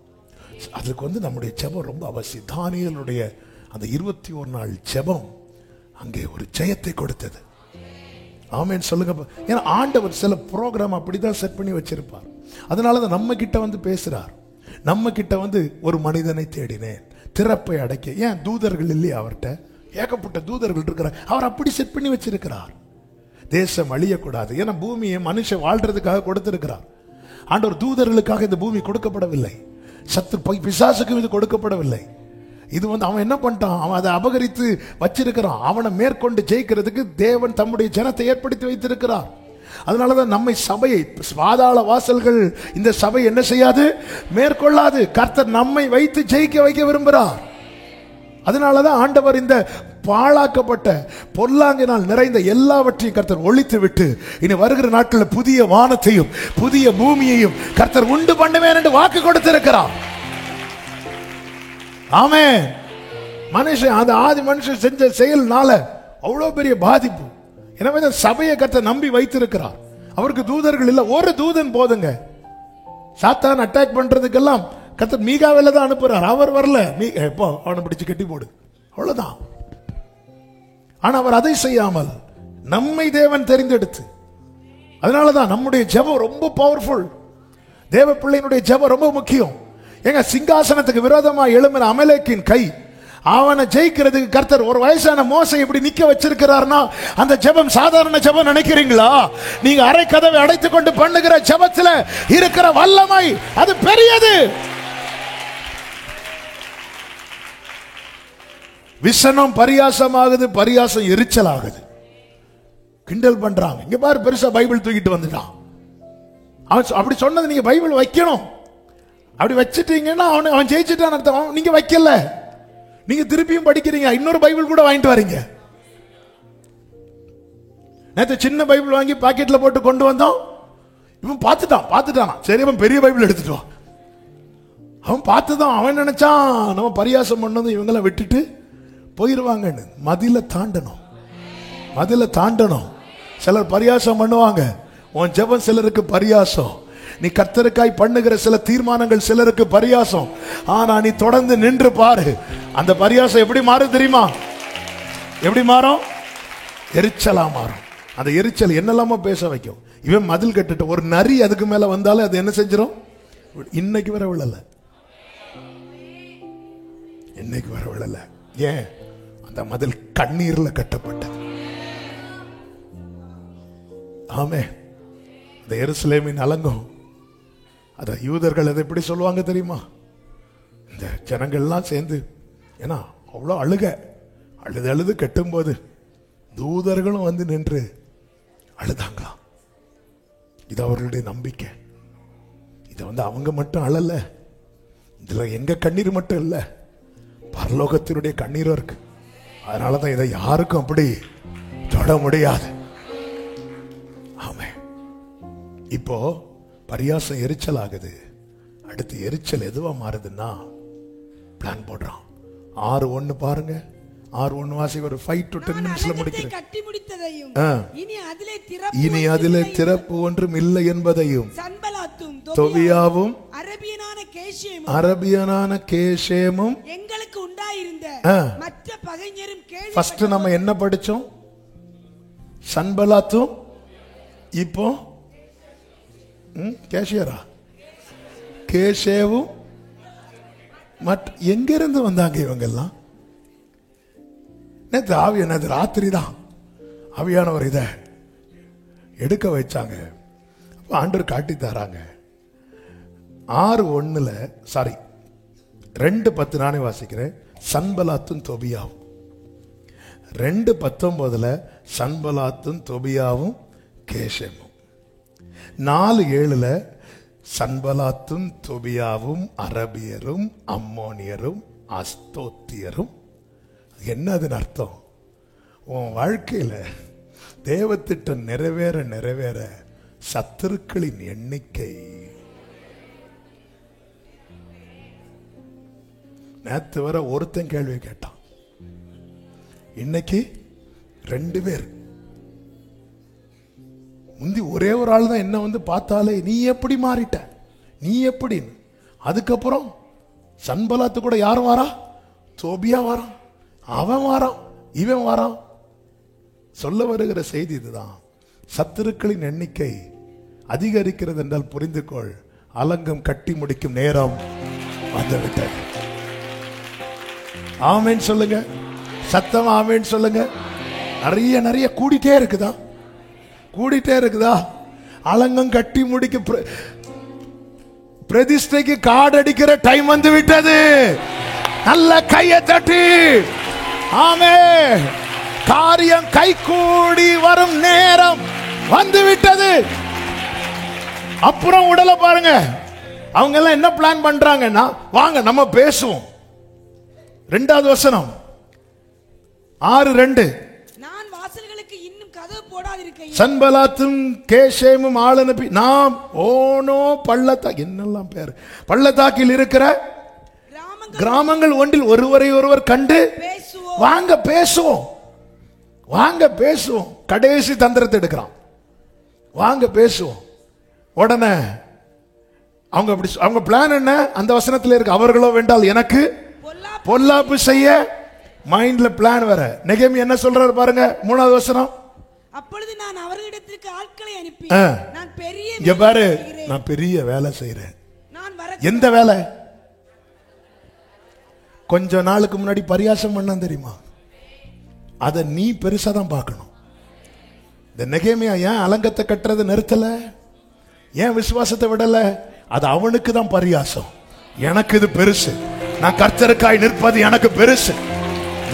அதுக்கு நம்முடைய ஜெபம் ரொம்ப அவசியம். தானியேலுடைய அந்த 21 நாள் ஜெபம் அங்கே ஒரு ஜெயத்தை கொடுத்தது. ஆமென் சொல்லுங்க. ஏன்னா ஆண்டவர் சில ப்ரோக்ராம் அப்படிதான் செட் பண்ணி வச்சிருப்பார். அதனாலதான் நம்ம கிட்ட பேசுறார். நம்ம கிட்ட ஒரு மனிதனை தேடினேன், திறப்பை அடைக்க. ஏன் தூதர்கள் இல்லையா அவர்கிட்ட? ஏகப்பட்ட தூதர்கள் இருக்கிறார். அவர் அப்படி செட் பண்ணி வச்சிருக்கிறார். தேசம் அழியக்கூடாது. ஏன்னா பூமியை மனுஷன் வாழ்றதுக்காக கொடுத்திருக்கிறார். ஆண்டவர் தூதர்களுக்காக இந்த பூமி கொடுக்கப்படவில்லை. பிசாசுக்கும் இது கொடுக்கப்படவில்லை. இது அவன் என்ன பண்ணிட்டான்? அவன் அதை அபகரித்து வச்சிருக்கிறான். அவனை மேற்கொண்டு ஜெயிக்கிறதுக்கு தேவன் தம்முடைய ஜனத்தை ஏற்படுத்தி வைத்திருக்கிறார். அதனாலதான் நம்மை சபையை, பாதாள வாசல்கள் இந்த சபை என்ன செய்யாது? மேற்கொள்ளாது. கர்த்தர் நம்மை வைத்து ஜெயிக்க வைக்க விரும்புகிறார். அதனாலதான் ஆண்டவர் இந்த பாழாக்கப்பட்ட பொல்லாங்கினால் நிறைந்த எல்லாவற்றையும் கர்த்தர் ஒழித்து விட்டு இனி வருகிற நாட்களில் புதிய வானத்தையும் புதிய பூமியையும் கர்த்தர் உண்டு பண்ணுவேன் என்று வாக்கு கொடுத்திருக்கிறார். ஆமென். மனுஷன் அந்த ஆதி மனுஷன் செஞ்ச செயல்னால அவ்வளவு பெரிய பாதிப்பு. எனவே சபையை கர்த்தர் நம்பி வைத்திருக்கிறார். அவருக்கு தூதர்கள் இல்ல, ஒரு தூதன் போதுங்க. சாத்தான் அட்டாக் பண்றதுக்கெல்லாம் கர்த்தர் மீகாவேல தான் அனுப்புறார். அவர் வரல, எப்போ அவனை பிடிச்சு கட்டி போடு, அவ்வளவுதான். ஆனா அவர் அதை செய்யாமல் நம்மை தேவன் தெரிந்தெடுத்து, அதனாலதான் நம்முடைய ஜெபம் ரொம்ப பவர்ஃபுல். தேவ பிள்ளையினுடைய ஜெபம் ரொம்ப முக்கியம். எங்க சிங்காசனத்துக்கு விரோதமா எழும்பின அமலேக்கின் கை, அவனை ஜெயிக்கிறதுக்கு கர்த்தர் ஒரு வயசான மோசை இப்படி நிக்க வச்சிருக்கிறார்னா அந்த ஜெபம் சாதாரண ஜெபம் நினைக்கிறீங்களா? நீங்க அரை கதவை அடைத்துக் கொண்டு பண்ணுகிற ஜெபத்துல இருக்கிற வல்லமை அது பெரியது. விசனம் பரியாசமாகுது, பரியாசம் எரிச்சல் ஆகுது. கிண்டல் பண்றாங்க. இங்க பாரு, பெருசா பைபிள் தூக்கிட்டு வந்துட்டான். அப்படி சொன்னது நீங்க பைபிள் வைக்கணும். அப்படி வச்சிட்டீங்கன்னா அவன் ஜெயிச்சுட்டான் அர்த்தம். நீங்க வைக்கல, நீங்க திருப்பியும் படிக்கிறீங்க, இன்னொரு பைபிள் கூட வாங்கிட்டு வரீங்க. நேற்று சின்ன பைபிள் வாங்கி பாக்கெட்ல போட்டு கொண்டு வந்தோம். இவன் பார்த்துட்டான். சரி, அவன் பெரிய பைபிள் எடுத்துட்டு வா. அவன் பார்த்துதான், அவன் நினைச்சான் நம்ம பரியாசம் பண்ணதும் இவங்களை விட்டுட்டு போயிருவாங்கன்னு. மதில தாண்டணும். சிலர் பரியாசம் பண்ணுவாங்க. உன் ஜெபம் சிலருக்கு பரியாசம். நீ கர்த்தருக்காய் பண்ணுகிற சில தீர்மானங்கள் சிலருக்கு பரியாசம். ஆனா நீ தொடர்ந்து நின்று பாரு, அந்த பரியாசம் எப்படி மாறும் தெரியுமா? எப்படி மாறும்? எரிச்சலா மாறும். அந்த எரிச்சல் என்னெல்லாமோ பேச வைக்கும். இவன் மதில் கட்டுட்டு ஒரு நரி அதுக்கு மேல வந்தாலும் அது என்ன செஞ்சிடும்? இன்னைக்கு வர விழல, இன்னைக்கு வர விழல. ஏன்? அந்த மதில் கண்ணீர்ல கட்டப்பட்டது. ஆமே. இந்த எருசலேமின் அலங்கம், அத யூதர்கள் அதை எப்படி சொல்லுவாங்க தெரியுமா? இந்த ஜனங்கள்லாம் சேர்ந்து, ஏன்னா அவ்வளோ அழுது அழுது கட்டும்போது தூதர்களும் வந்து நின்று அழுதாங்களாம். இது அவர்களுடைய நம்பிக்கை. இதை அவங்க மட்டும் அழல, இதுல எங்க கண்ணீர் மட்டும் இல்ல, பரலோகத்தினுடைய கண்ணீரும் இருக்கு. அதனாலதான் இதை யாருக்கும் அப்படி தொட முடியாது. ஆமே. இப்போ பரியாசம் எரிச்சல் ஆகுது. அடுத்து எரிச்சல் எதுவா மாறுதுன்னா பிளான் போடுறான். 6:1 பாருங்க. 6:1 வாசி. ஒரு 5 to 10 நிமிஷத்துல முடிக்கிறேன். கட்டி முடித்ததையும் இனி அதிலே திறப்பு ஒன்றும் இல்லை என்பதையும் சன்பலாத்தும் தொபியாவும் அரபியனான கேஷேமும் எங்களுக்கு உண்டாயிருந்த மற்ற பகைஞரும் கேள்வி. ஃபர்ஸ்ட் நம்ம என்ன படிச்சோம்? சன்பலாத்தும். இப்போ கேஷியரா? கேஷேவும். எங்க இருந்து வந்தாங்க இவங்க எல்லாம்? நேற்று ராத்திரி தான் ஆவியானவர் இதை எடுக்க வச்சாங்க. ஆண்டவர் காட்டி தராங்க. 6:1 சாரி 2:10 நானே வாசிக்கிறேன். சன்பலாத்தும் தொபியாவும். 2:19 சன்பலாத்தும் தொபியாவும் கேஷேமும். 4:7 சன்பலாத்தும் தொபியாவும் அரபியரும் அம்மோனியரும் அஸ்தோத்தியரும். என்ன அதன் அர்த்தம்? உன் வாழ்க்கையில தேவத்திட்டம் நிறைவேற நிறைவேற சத்துருக்களின் எண்ணிக்கை. நேத்து வர ஒருத்தன் கேள்வி கேட்டான், இன்னைக்கு 2 பேர். முந்தி ஒரே ஒரு ஆள் தான் என்ன பார்த்தாலே நீ எப்படி மாறிட்ட, நீ எப்படி. அதுக்கப்புறம் சன்பலாத்து கூட யார் வாரா? தோபியா வாரான், அவன் வாரான், இவன் வாரான். சொல்ல வருகிற செய்தி இதுதான். சத்துருக்களின் எண்ணிக்கை அதிகரிக்கிறது என்றால் புரிந்து கொள், அலங்கம் கட்டி முடிக்கும் நேரம் வந்துவிட்டது. ஆமேன் சொல்லுங்க, சத்தம் ஆமேன் சொல்லுங்க. நிறைய நிறைய கூடிட்டே இருக்குதா, கூடிட்டே இருக்குதா? அலங்கம் கட்டி முடிக்க பிரதிஷ்டைக்கு கார்டு அடிக்கிற டைம் வந்து விட்டது. நல்ல கையை தட்டி ஆமே. காரியம் கை கூடி வரும் நேரம் வந்து விட்டது. அப்புறம் உடலை பாருங்க, அவங்க எல்லாம் என்ன பிளான் பண்றாங்கன்னா, வாங்க நம்ம பேசுவோம். 2வது வசனம் 6:2. நான் வாசல்களுக்கு இன்னும் கதவு போடாதிருக்கையில் சன்பலாத்தும் கேஷேமும் ஆள் அனுப்பி நாம் ஓனோ பள்ளத்தாக்கு, என்னெல்லாம் பேர், பள்ளத்தாக்கில் இருக்கிற கிராமங்கள் ஒன்றில் ஒருவரை ஒருவர் கண்டு வாங்க பேசுவோம், வாங்க பேசுவோம். கடைசி தந்திரத்தை எடுக்கிறான், வாங்க பேசுவோம். உடனே அவங்க பிளான் என்ன? அந்த வசனத்தில் இருக்கு, அவர்களோ வேண்டால் எனக்கு பொல்லாப்பு செய்ய. மைண்ட்ல பிளான் வர. நெகேமியா என்ன சொல்றாரு பாருங்க, 3வது வசனம். அப்பொழுது நான் அவர்களிடத்திற்கு ஆட்களை அனுப்பி நான் பெரிய இங்க பாரு, நான் பெரிய வேலை செய்றேன். எந்த வேலை? கொஞ்ச நாளுக்கு முன்னாடி பரியாசம் பண்ண தெரியுமா? அத நீ பெருசா தான் பார்க்கணும். இந்த நெகேமியா ஏன் அலங்கத்தை கட்டுறது நிறுத்தல, ஏன் விசுவாசத்தை விடல? அது அவனுக்கு தான் பரியாசம். எனக்கு இது பெருசு, நான் கர்த்தருக்காய் நிற்பது எனக்கு பெருசு.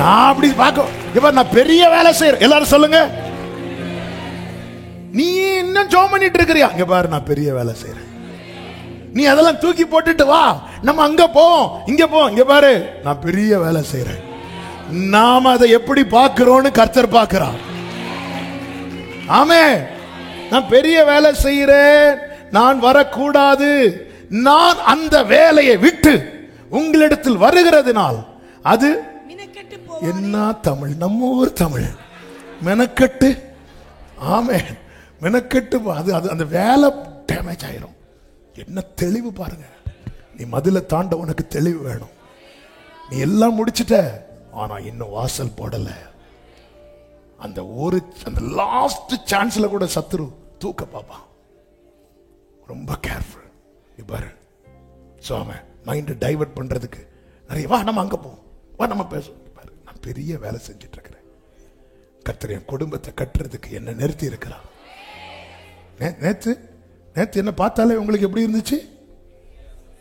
நான் அப்படி பார்க்க, நான் பெரிய வேலை செய்யறேன். எல்லாரும் சொல்லுங்க, நீ இன்னும் ஜோம் பண்ணிட்டு இருக்கிறியா? இங்க பாரு, நான் பெரிய வேலை செய்யறேன். நீ அதெல்லாம் தூக்கி போட்டுட்டு வா, நம்ம அங்க போவோம், இங்க போவோம். இங்க பாரு, நான் பெரிய வேலை செய்யறேன். நாம அதை எப்படி பார்க்கிறோம்னு கர்த்தர் பார்க்கிறார். ஆமே, நான் பெரிய வேலை செய்யறேன், நான் வரக்கூடாது. நான் அந்த வேலையை விட்டு உங்களிடத்தில் வருகிறதுனால் அது என்ன தமிழ், நம்ம ஊர் தமிழ், மெனக்கட்டு. ஆமே, மெனக்கட்டு. அது அந்த வேலை டேமேஜ் ஆயிரும். என்ன தெளிவு பாருங்க. நீ மதில தாண்ட உனக்கு தெளிவு வேணும். நீ எல்லாம் முடிச்சிட்ட, ஆனா இன்னும் வாசல் போடல. அந்த லாஸ்ட் சான்ஸ்ல கூட சத்துரு தூக்க பாப்பா. ரொம்ப கேர்ஃபுல். பாரு, மைண்ட் டைவர்ட் பண்றதுக்கு நிறைய, வா நம்ம அங்க போவோம், வா நம்ம பேசுவோம். பாரு, நான் பெரிய வேலை செஞ்சிட்டு இருக்கிறேன். கர்த்தர் என் குடும்பத்தை கட்டுறதுக்கு என்ன நிறுத்தி இருக்கிறார். நேத்து என்ன பார்த்தாலே உங்களுக்கு எப்படி இருந்துச்சு?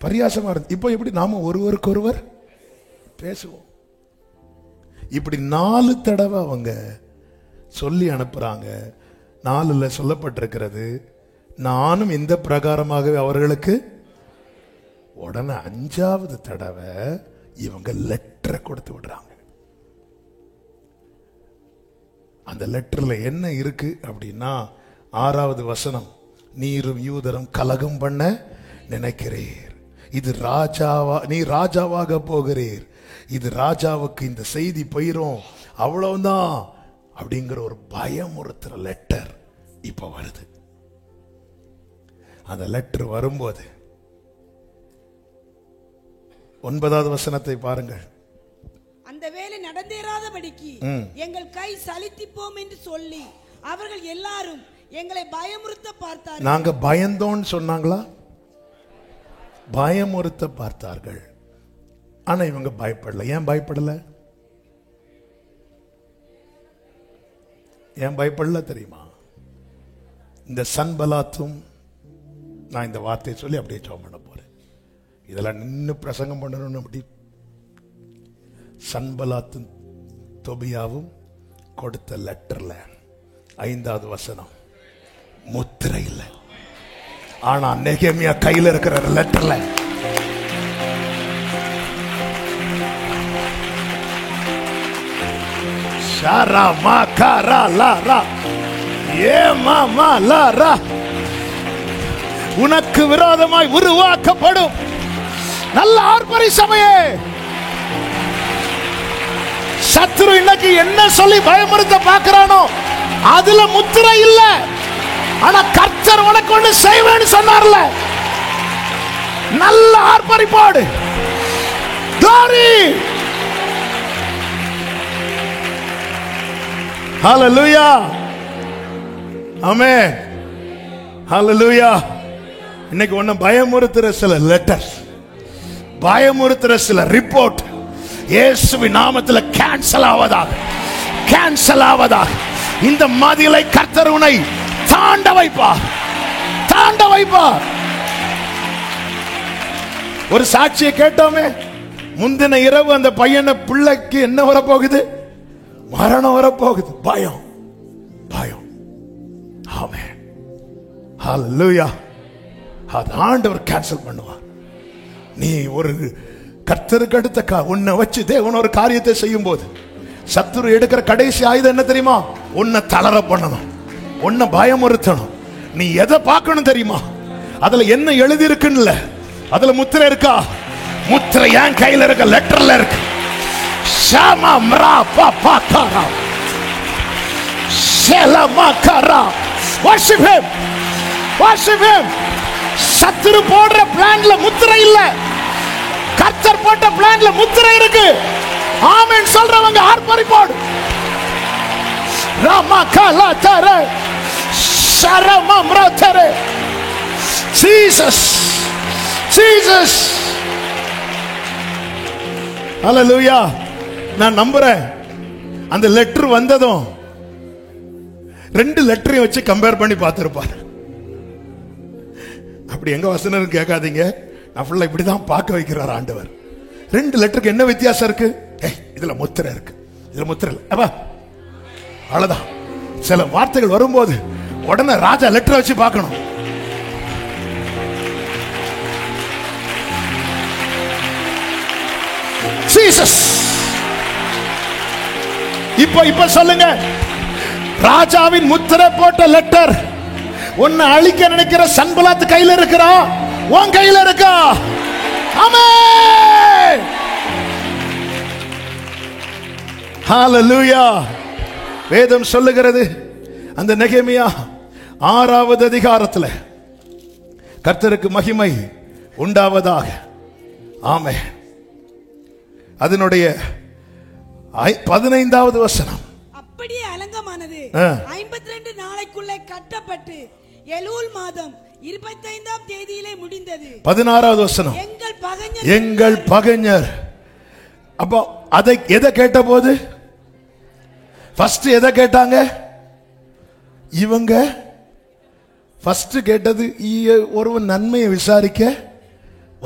பரியாசமா இருந்து. இப்போ எப்படி நாம ஒருவருக்கு ஒருவர் பேசுவோம். இப்படி 4 தடவை அவங்க சொல்லி அனுப்புறாங்க. 4ல சொல்லப்பட்டிருக்கிறது, நானும் இந்த பிரகாரமாகவே அவர்களுக்கு. உடனே 5வது தடவை இவங்க லெட்டரை கொடுத்து விடுறாங்க. அந்த லெட்டர்ல என்ன இருக்கு அப்படின்னா, 6வது வசனம், நீரும் யூதரும் கலகம் பண்ண நினைக்கிறீர், இது நீ ராஜாவாக போகிறீர், இது ராஜாவுக்கு இந்த செய்தி போயிரும், அவ்வளவுதான் அப்படிங்கிற ஒரு பயமுறுத்துற லெட்டர் இப்ப வருது. அந்த லெட்டர் வரும்போது 9வது வசனத்தை பாருங்கள். அந்த வேலை நடந்தேறாதபடிக்கு எங்கள் கை சலித்திப்போம் என்று சொல்லி அவர்கள் எல்லாரும் எங்களை பயமுறுத்த பார்த்தார்கள். நாங்க பயந்தோன்னு சொன்னாங்களா? பயமுறுத்த பார்த்தார்கள். ஆனா இவங்க பயப்படல. ஏன் பயப்படல? ஏன் பயப்படல தெரியுமா? இந்த சன்பலாத்தும், நான் இந்த வார்த்தையை சொல்லி அப்படியே ஜெபம் பண்ண போறேன். இதெல்லாம் நின்று பிரசங்கம் பண்ணணும்னு அப்படி. சன்பலாத்தும் தொபியாவும் கொடுத்த லெட்டர்ல 5வது வசனம் முத்திரை இல்லை. ஆனா நெகேமியா கையில இருக்கிற லெட்டர்ல ஷாரா மா காரா லாரா ஏ மாமா லாரா, உனக்கு விரோதமாய் உருவாக்கப்படும் நல்ல ஆர்ப்பரி சபையே. சத்துரு இன்னைக்கு என்ன சொல்லி பயமுறுத்த பார்க்கிறானோ அதுல முத்திரை இல்ல. ஆனா கர்த்தர் உனக்கு ஒண்ணு செய்வேன்னு சொன்னார்ல, நல்ல ஆர்ப்பரிப்பாடு. glory, hallelujah, amen, hallelujah. இன்னைக்கு ஒண்ணு பயமுறுத்துற சில லெட்டர்ஸ், பயமுறுத்துற சில ரிப்போர்ட் இயேசுவின் நாமத்தில் கேன்சல் ஆவதாக, கேன்சல் ஆவதாக. இந்த மதிலை கர்த்தர் உன்னை தாண்ட வைப்பார், தாண்ட வைப்பார். ஒரு சாட்சியை கேட்டோமே, முந்தின இரவு அந்த பையனை பிள்ளைக்கு என்ன வரப்போகுது? மரணம் வரப்போகுது. பயம், பயம். ஆமென், ஹல்லேலூயா. அது ஆண்டவர் கேன்சல் பண்ணுவார். நீ ஒரு கர்த்தருக்கு அடுத்த உன்னை வச்சு தேவன் ஒரு காரியத்தை செய்யும் போது சத்துரு எடுக்கிற கடைசி ஆயுதம் என்ன தெரியுமா? உன்னை தளர பண்ணணும், உன்னை பயமுறுத்தணும். நீ எதை பார்க்கணும் தெரியுமா? அதுல என்ன எழுதி இருக்குன்னு, அதுல முத்திரை இருக்கா? முத்திரை என் கையில இருக்க லெட்டர்ல இருக்கு. ஷாமா மரா பாப்பா காரா ஷலமா காரா. worship him, worship him. சத்துரு போடுற பிளான்ல முத்திரை இல்ல, கர்த்தர் போட்ட பிளான்ல முத்திரை இருக்கு. ஆமென் சொல்றவங்க ஆர்ப்பரிப்பாடு. ராமா காலா தரே ஷரமா மரதரே. ஜீசஸ், ஜீசஸ், ஹல்லேலூயா. நான் நம்புறேன் அந்த லெட்டர் வந்ததும் 2 லெட்டரையும் வச்சு கம்பேர் பண்ணி பார்த்திருப்பார். அப்படி எங்க வசனம் கேட்காதீங்க, நான் ஃபுல்லா இப்படிதான் பார்க்க வைக்கிறார் ஆண்டவர். 2 லெட்டருக்கு என்ன வித்தியாசம் இருக்கு? இதுல முத்திரை இருக்கு, இதுல முத்திரை இல்ல. அப்பா அவ்வளவுதான். சில வார்த்தைகள் வரும்போது உடனே ராஜா லெட்டரை வச்சு பார்க்கணும். ஜீசஸ். இப்ப சொல்லுங்க, ராஜாவின் முத்திரை போட்ட லெட்டர் உன்னை அழிக்க நினைக்கிற சன்பலாத் கையில இருக்கிறா, உன் கையில இருக்கா? ஆமென், ஹல்லேலூயா. வேதம் சொல்லுகிறது, அந்த நெகேமியா 6வது அதிகாரத்தில் கர்த்தருக்கு மகிமை உண்டாவதாக. ஆமென். அதனுடைய 15வது வசனம். அப்படியே அலங்கமானது 52 நாளைக்குள்ளே கட்டப்பட்டு எலூல் மாதம் 25ஆம் தேதியிலே முடிந்தது. 16வது வசனம். எங்கள் பகைஞர். அப்போ அதை எதை கேட்ட போது ஃபர்ஸ்ட் எதை கேட்டாங்க? இவங்க ஃபர்ஸ்ட் கேட்டது ஒருவன் நன்மையை விசாரிக்க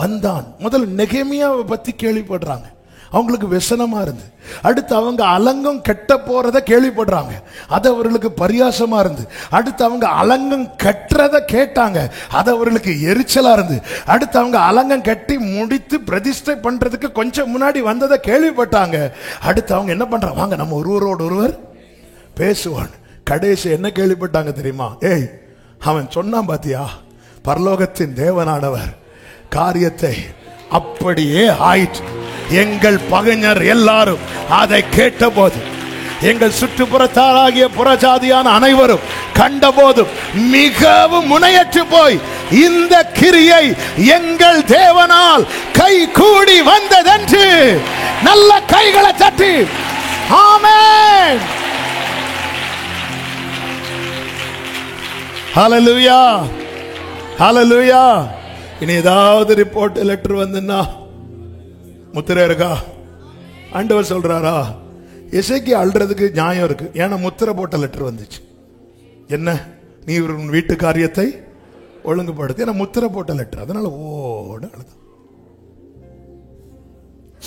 வந்தான். முதல்ல நெகேமியாவை பத்தி கேள்விப்படுறாங்க, அவங்களுக்கு व्यसனமா இருந்து. அடுத்து அவங்க அலங்கம் கெட்ட போறத கேள்விப்படுறாங்க, அது அவர்களுக்கு பரியாசமா இருந்து. அடுத்து அவங்க அலங்கம் கட்டுறத கேட்டாங்க, அது அவர்களுக்கு எரிச்சலா இருந்து. அடுத்து அவங்க அலங்கம் கட்டி முடித்து பிரதிஷ்டை பண்றதுக்கு கொஞ்சம் முன்னாடி வந்ததை கேள்விப்பட்டாங்க. அடுத்து அவங்க என்ன பண்றாங்க? வாங்க நம்ம ஒருவரோடு ஒருவர் பேசுவான். கடைசி என்ன கேள்விப்பட்டாங்க தெரியுமா? ஏய், அவன் சொன்னான் பாத்தியா, பரலோகத்தின் தேவனானவர் காரியத்தை அப்படியே ஆயிற்று. எங்கள் பகைஞர் எல்லாரும் அதை கேட்டபோது, எங்கள் சுற்றுப்புறத்தாராகிய புறஜாதியான அனைவரும் கண்டபோதும் மிகவும் முனையற்று போய், இந்த கிரியை எங்கள் தேவனால் கை கூடி வந்ததென்று நல்ல கைகளை தட்டி ஆமென். ஹல்லேலூயா, ஹல்லேலூயா. இனி ஏதாவது ரிப்போர்ட் லெட்டர் வந்துன்னா முத்திரை இருக்கா? ஆண்டவர் சொல்றாரா? எசேக்கியா அல்றதுக்கு நியாயம் இருக்கு. ஏன்னா முத்திரை போட்ட லெட்டர் வந்துச்சு. என்ன? நீ உன் வீட்டு காரியத்தை ஒழுங்குபடுத்து. ஏன்னா முத்திரை போட்ட லெட்டர், அதனால ஓட அழுது.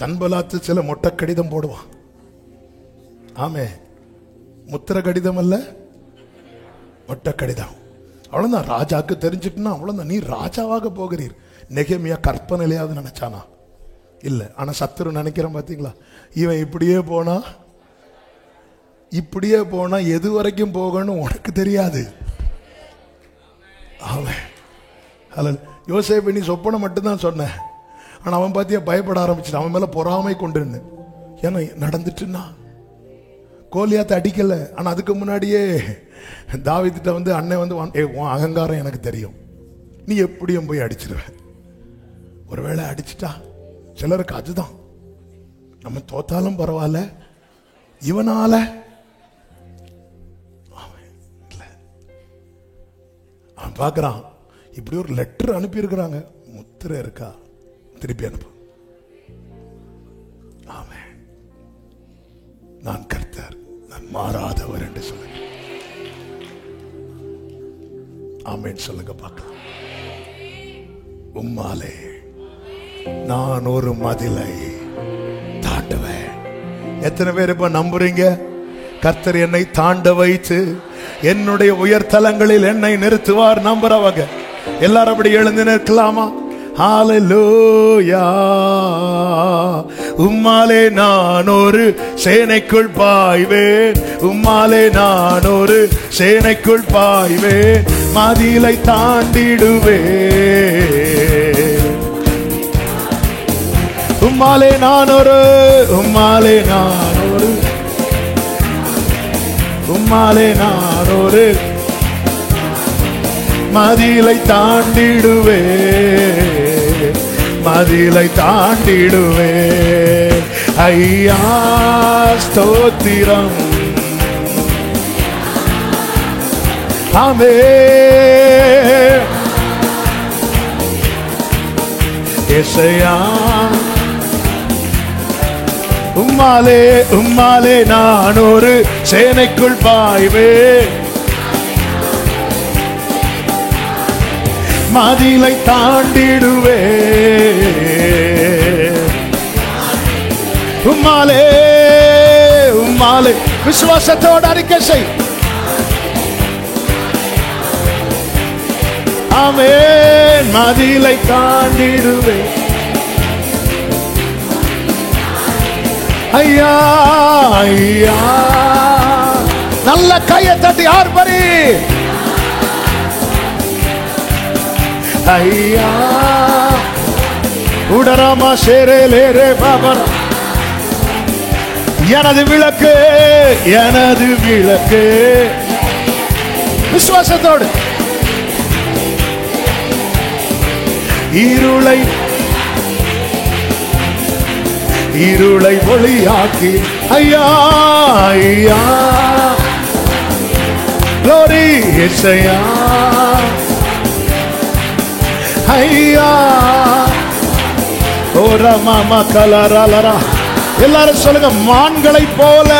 சன்பலாத்து சில மொட்டை கடிதம் போடுவான். ஆமே, முத்திரை கடிதம் அல்ல, மொட்டை கடிதம். அவ்வளவுதான். ராஜாக்கு தெரிஞ்சுட்டுனா அவ்வளவுதான், நீ ராஜாவாக போகிறீர். நெகேமியா கற்பனையிலேயாவது நினைச்சானா? இல்லை. ஆனா சத்துரு நினைக்கிறேன் பாத்தீங்களா, இவன் இப்படியே போனா எது வரைக்கும் போகணும் உனக்கு தெரியாது. அவன் யோசேப்பு நீ சொப்பனை மட்டும்தான் சொன்ன, ஆனா அவன் பாத்தியா பயப்பட ஆரம்பிச்சு. அவன் மேல பொறாமை கொண்டு. ஏன்னா நடந்துட்டுன்னா கோலியாத்தை அடிக்கல, ஆனா அதுக்கு முன்னாடியே தாவீதுட்ட வந்து அண்ணன் வந்து உன் அகங்காரம் எனக்கு தெரியும், நீ எப்படியும் போய் அடிச்சிருவ. ஒருவேளை அடிச்சுட்டா சிலருக்கு அதுதான், நம்ம தோத்தாலும் பரவாயில்ல, இவனால அவன் பார்க்கறான். இப்படி ஒரு லெட்டர் அனுப்பி இருக்கிறாங்க, முத்திரை இருக்கா, திருப்பி அனுப்பு. ஆமென். நான் கர்த்தர், நான் மாறாதவர் என்று சொல்லுங்க. ஆமென் சொல்லுங்க பார்க்கலாம். உம்மாலே நான் ஒரு மதிலை தாண்டுவேன். எத்தனை பேர் இப்ப நம்புறீங்க? கர்த்தர் என்னை தாண்ட வைத்து என்னுடைய உயர்தலங்களில் என்னை நிறுத்துவார். நம்புறவங்க எல்லாரும் அப்படி எழுந்து நிற்கலாமா? ஹல்லேலூயா. உம்மாலே நான் ஒரு சேனைக்குள் பாய்வேன், உம்மாலே நான் ஒரு சேனைக்குள் பாய்வேன், மதிலை தாண்டிடுவேன். உம்மாலே நான் ஒரு, உம்மாலே நான் ஒரு, உம்மாலே நான் ஒரு மதிலை தாண்டிடுவேன், மதிலை தாண்டிடுவேன். ஐயா ஸ்தோத்திரம். ஆமென். இயேசுயா உம்மாலே, உம்மாலே நான் ஒரு சேனைக்குள் பாய்வேன், மதிலை தாண்டிடுவேன். உம்மாலே, உம்மாலே. விசுவாசத்தோடு அறிக்கை செய். ஆமென். மதிலை தாண்டிடுவேன். ஐயா ஐயா. நல்ல கையை தட்டி ஆர்ப்பரி. ஐயா உடராமா சேரேலேரே பாபர். எனது விளக்கு, எனது விளக்கு. விசுவாசத்தோடு இருளை ஒளியாக்கி ஐயா ஐயா glory இயேசையா ஐயா ஓரா மாமா கலரலரா எல்லாரும் சொல்லுங்க மான்களை போல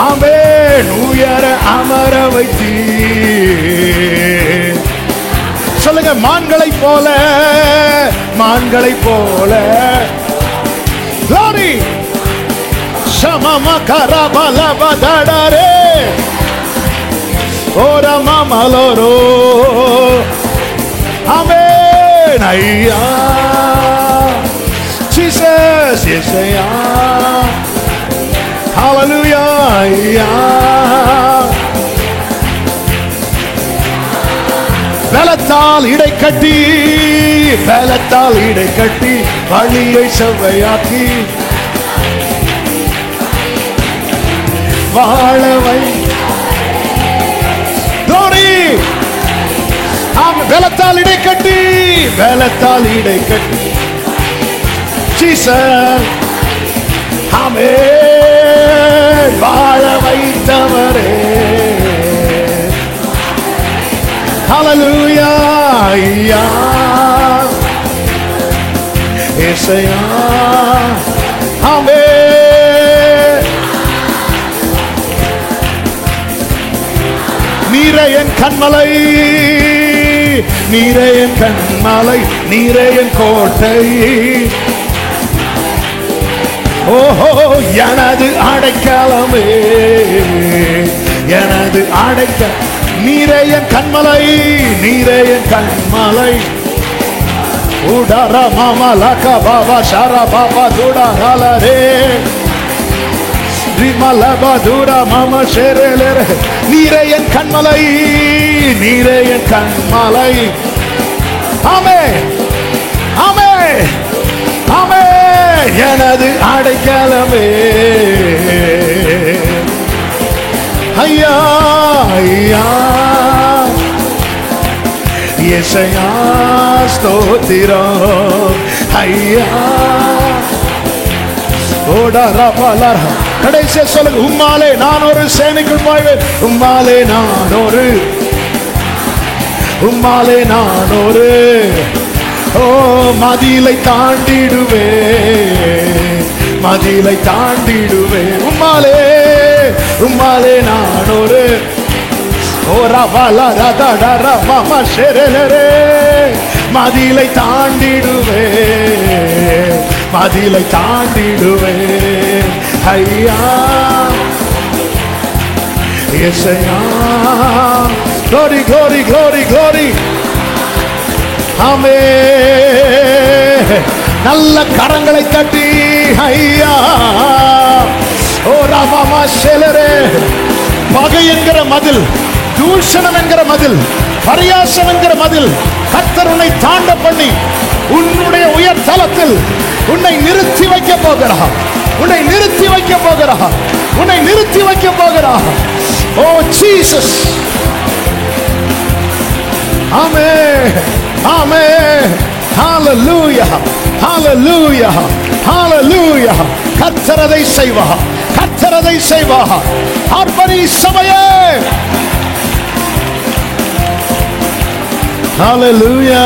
ஆமென் உயர அமர வைத்தீ சொல்லுங்க மான்களை போல glory சமம கரபல பதடரே ஓரா மாமலோரோ ஆமென் ஐயா ஜீசஸ் இயேசையா ஹalleluya ஐயா பலத்தால் இடை கட்டி வழியை செவ்வையாக்கி வாழவை glory பலத்தால் இடை கட்டி ஜீசஸ் ஆமென் வாழ வைத்தவரே ஹalleluya ஐயா இயேசையா ஆமென் நீரே என் கண்மலை நீரே என் கோட்டை ஓஹோ எனது அடைக்கலமே நீரே என் கண்மலை உடர மாமா லக பாபா ஷாரா பாபா துடா ஹலரே ரிமல பதுரா மாமா ஷேரேலே நீரே என் கண்மலை ஆமென் எனது அடைக்கலமே ஐயா இயேசையா ஸ்தோத்திரம் ஐயா ஓடரா பலரா கடைசியா சொல்லுங்க உம்மாலே நான் ஒரு சேனைக்குள் பாய்வேன் உம்மாலே நான் ஒரு ஓ மதிலை தாண்டிடுவேன் உம்மாலே நான் ஒரு ஓரா பலரா தடரா மாமா ஷெரேலே மதிலை தாண்டிடுவேன் ஐயா இயேசையா glory ஆமென் நல்ல கரங்களை தட்டி ஐயா ஓ ராமா ஷெலரே பகை என்கிற மதில் தூஷணம் என்கிற மதில் பரியாசம் என்கிற மதில் கர்த்தர் உன்னை தாண்ட பண்ணி உன்னுடைய உயர் தலத்தில் உன்னை நிறுத்தி வைக்க போகிறார் ஓ ஜீசஸ் ஆமென் ஹalleluya கர்த்தர் அதை செய்வார் ஆர்ப்பரி சபையே ஹalleluya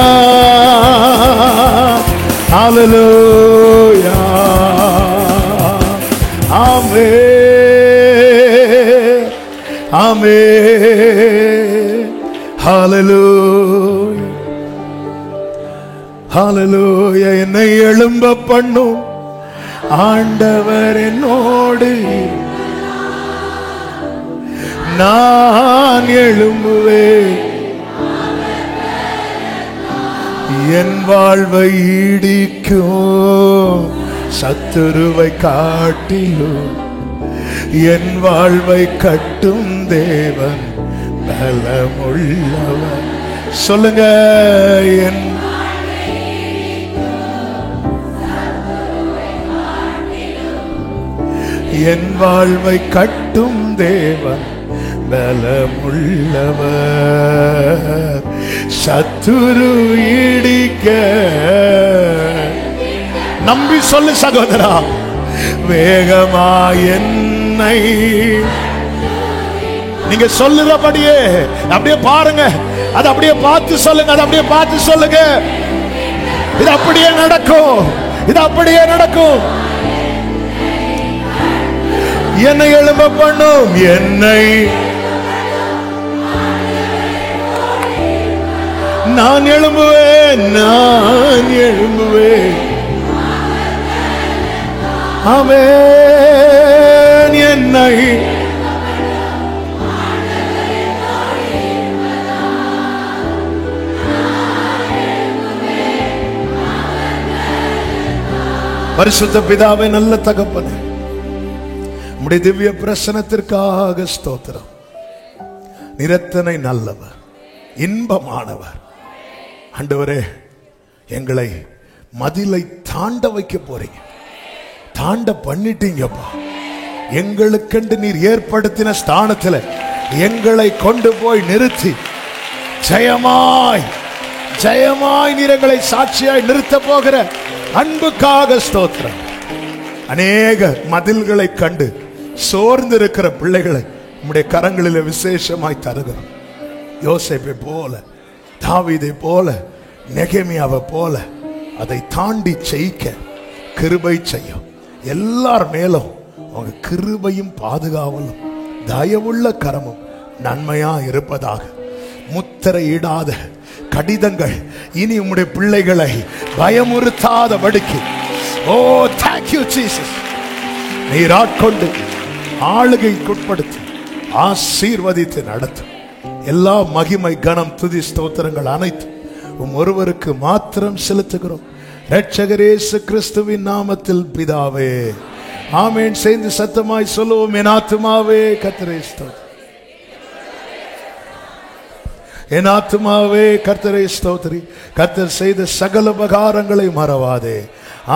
ஆமென் ஹalleluya என்னை எழும்ப பண்ணும் ஆண்டவர் என்னோடு நான் எழும்புவேன் என் வாழ்வை ஈடிக்கும் சத்துருவை காட்டிலும் என் வாழ்வை கட்டும் தேவன் பலமுள்ளவர் சொல்லுங்க என் வாழ்வை கட்டும் தேவன் பலமுள்ளவர், சத்துரு இடிக்க. நம்பி சொல்லு சகோதரா, வேகமா என்னை. நீங்க சொல்லுறபடியே அப்படியே பாருங்க, அது அப்படியே பார்த்து சொல்லுங்க, அது அப்படியே பார்த்து சொல்லுங்க. இது அப்படியே நடக்கும், இது அப்படியே நடக்கும். என்னை எழும்ப பண்ணும், என்னை நான் எழும்புவேன், நான் எழும்புவேன். ஆமென். என்னை பரிசுத்த பிதாவே, நல்ல தகப்பனே, உம்முடைய திவ்ய பிரசனத்திற்காக ஸ்தோத்திரம். நிரத்தனை நல்லவர், இன்பமானவர். ஆண்டவரே, எங்களை மதிலை தாண்ட வைக்க போறீங்க, தாண்ட பண்ணிட்டீங்கப்பா. எங்களுக்கென்று நீர் ஏற்படுத்தின ஸ்தானத்தில் எங்களை கொண்டு போய் நிறுத்தி ஜெயமாய் ஜெயமாய் நீர் எங்களை சாட்சியாய் நிறுத்த போகிற அன்புக்காக ஸ்தோத்திரம். அநேக மதில்களை கண்டு சோர்ந்து இருக்கிற பிள்ளைகளை உம்முடைய கரங்களில் விசேஷமாய் தருகிறோம். யோசேப்பை போல, தாவீதை போல, நெகேமியாவை போல அதை தாண்டி ஜெயிக்க கிருபை செய்யும். எல்லார் மேலும் உங்க கிருபையும் பாதுகாவலும் தயவுள்ள கரமும் நன்மையா இருப்பதாக. முத்திரையிடாத கடிதங்கள் இனி உம்முடைய பிள்ளைகளை பயமுறுத்தாதபடிக்கு. ஓ thank you Jesus. நீர் ஆட்கொண்டு ஆளுகைக்குட்படுத்தி ஆசீர்வதித்து நடத்தும். எல்லா மகிமை கனம் துதி ஸ்தோத்திரங்கள் அனைத்து ஒருவருக்கு மாத்திரம் செலுத்துகிறோம். இரட்சகர் இயேசு கிறிஸ்துவின் நாமத்தில் பிதாவே, ஆமென். சேர்ந்து சத்தமாய் சொல்லுவோம், என் ஆத்துமாவே கர்த்தரை ஸ்தோத்திரி, என் ஆத்துமாவே கர்த்தரை ஸ்தோத்திரி, கர்த்தர் செய்த சகல உபகாரங்களை மறவாதே.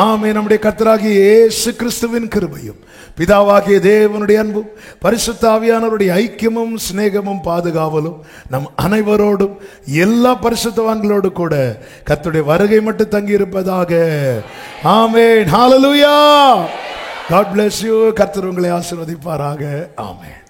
ஆமென். நம்முடைய கர்த்தராகிய இயேசு கிறிஸ்துவின் கிருபையும் பிதாவாகிய தேவனுடைய அன்பும் பரிசுத்த ஆவியானவருடைய ஐக்கியமும் சிநேகமும் பாதுகாவலும் நம் அனைவரோடும் எல்லா பரிசுத்தவான்களோடு கூட கர்த்தருடைய வருகை மட்டும் தங்கி இருப்பதாக. ஆமென். ஹalleluya. God bless you. கர்த்தர் உங்களை ஆசீர்வதிப்பாராக. ஆமென்.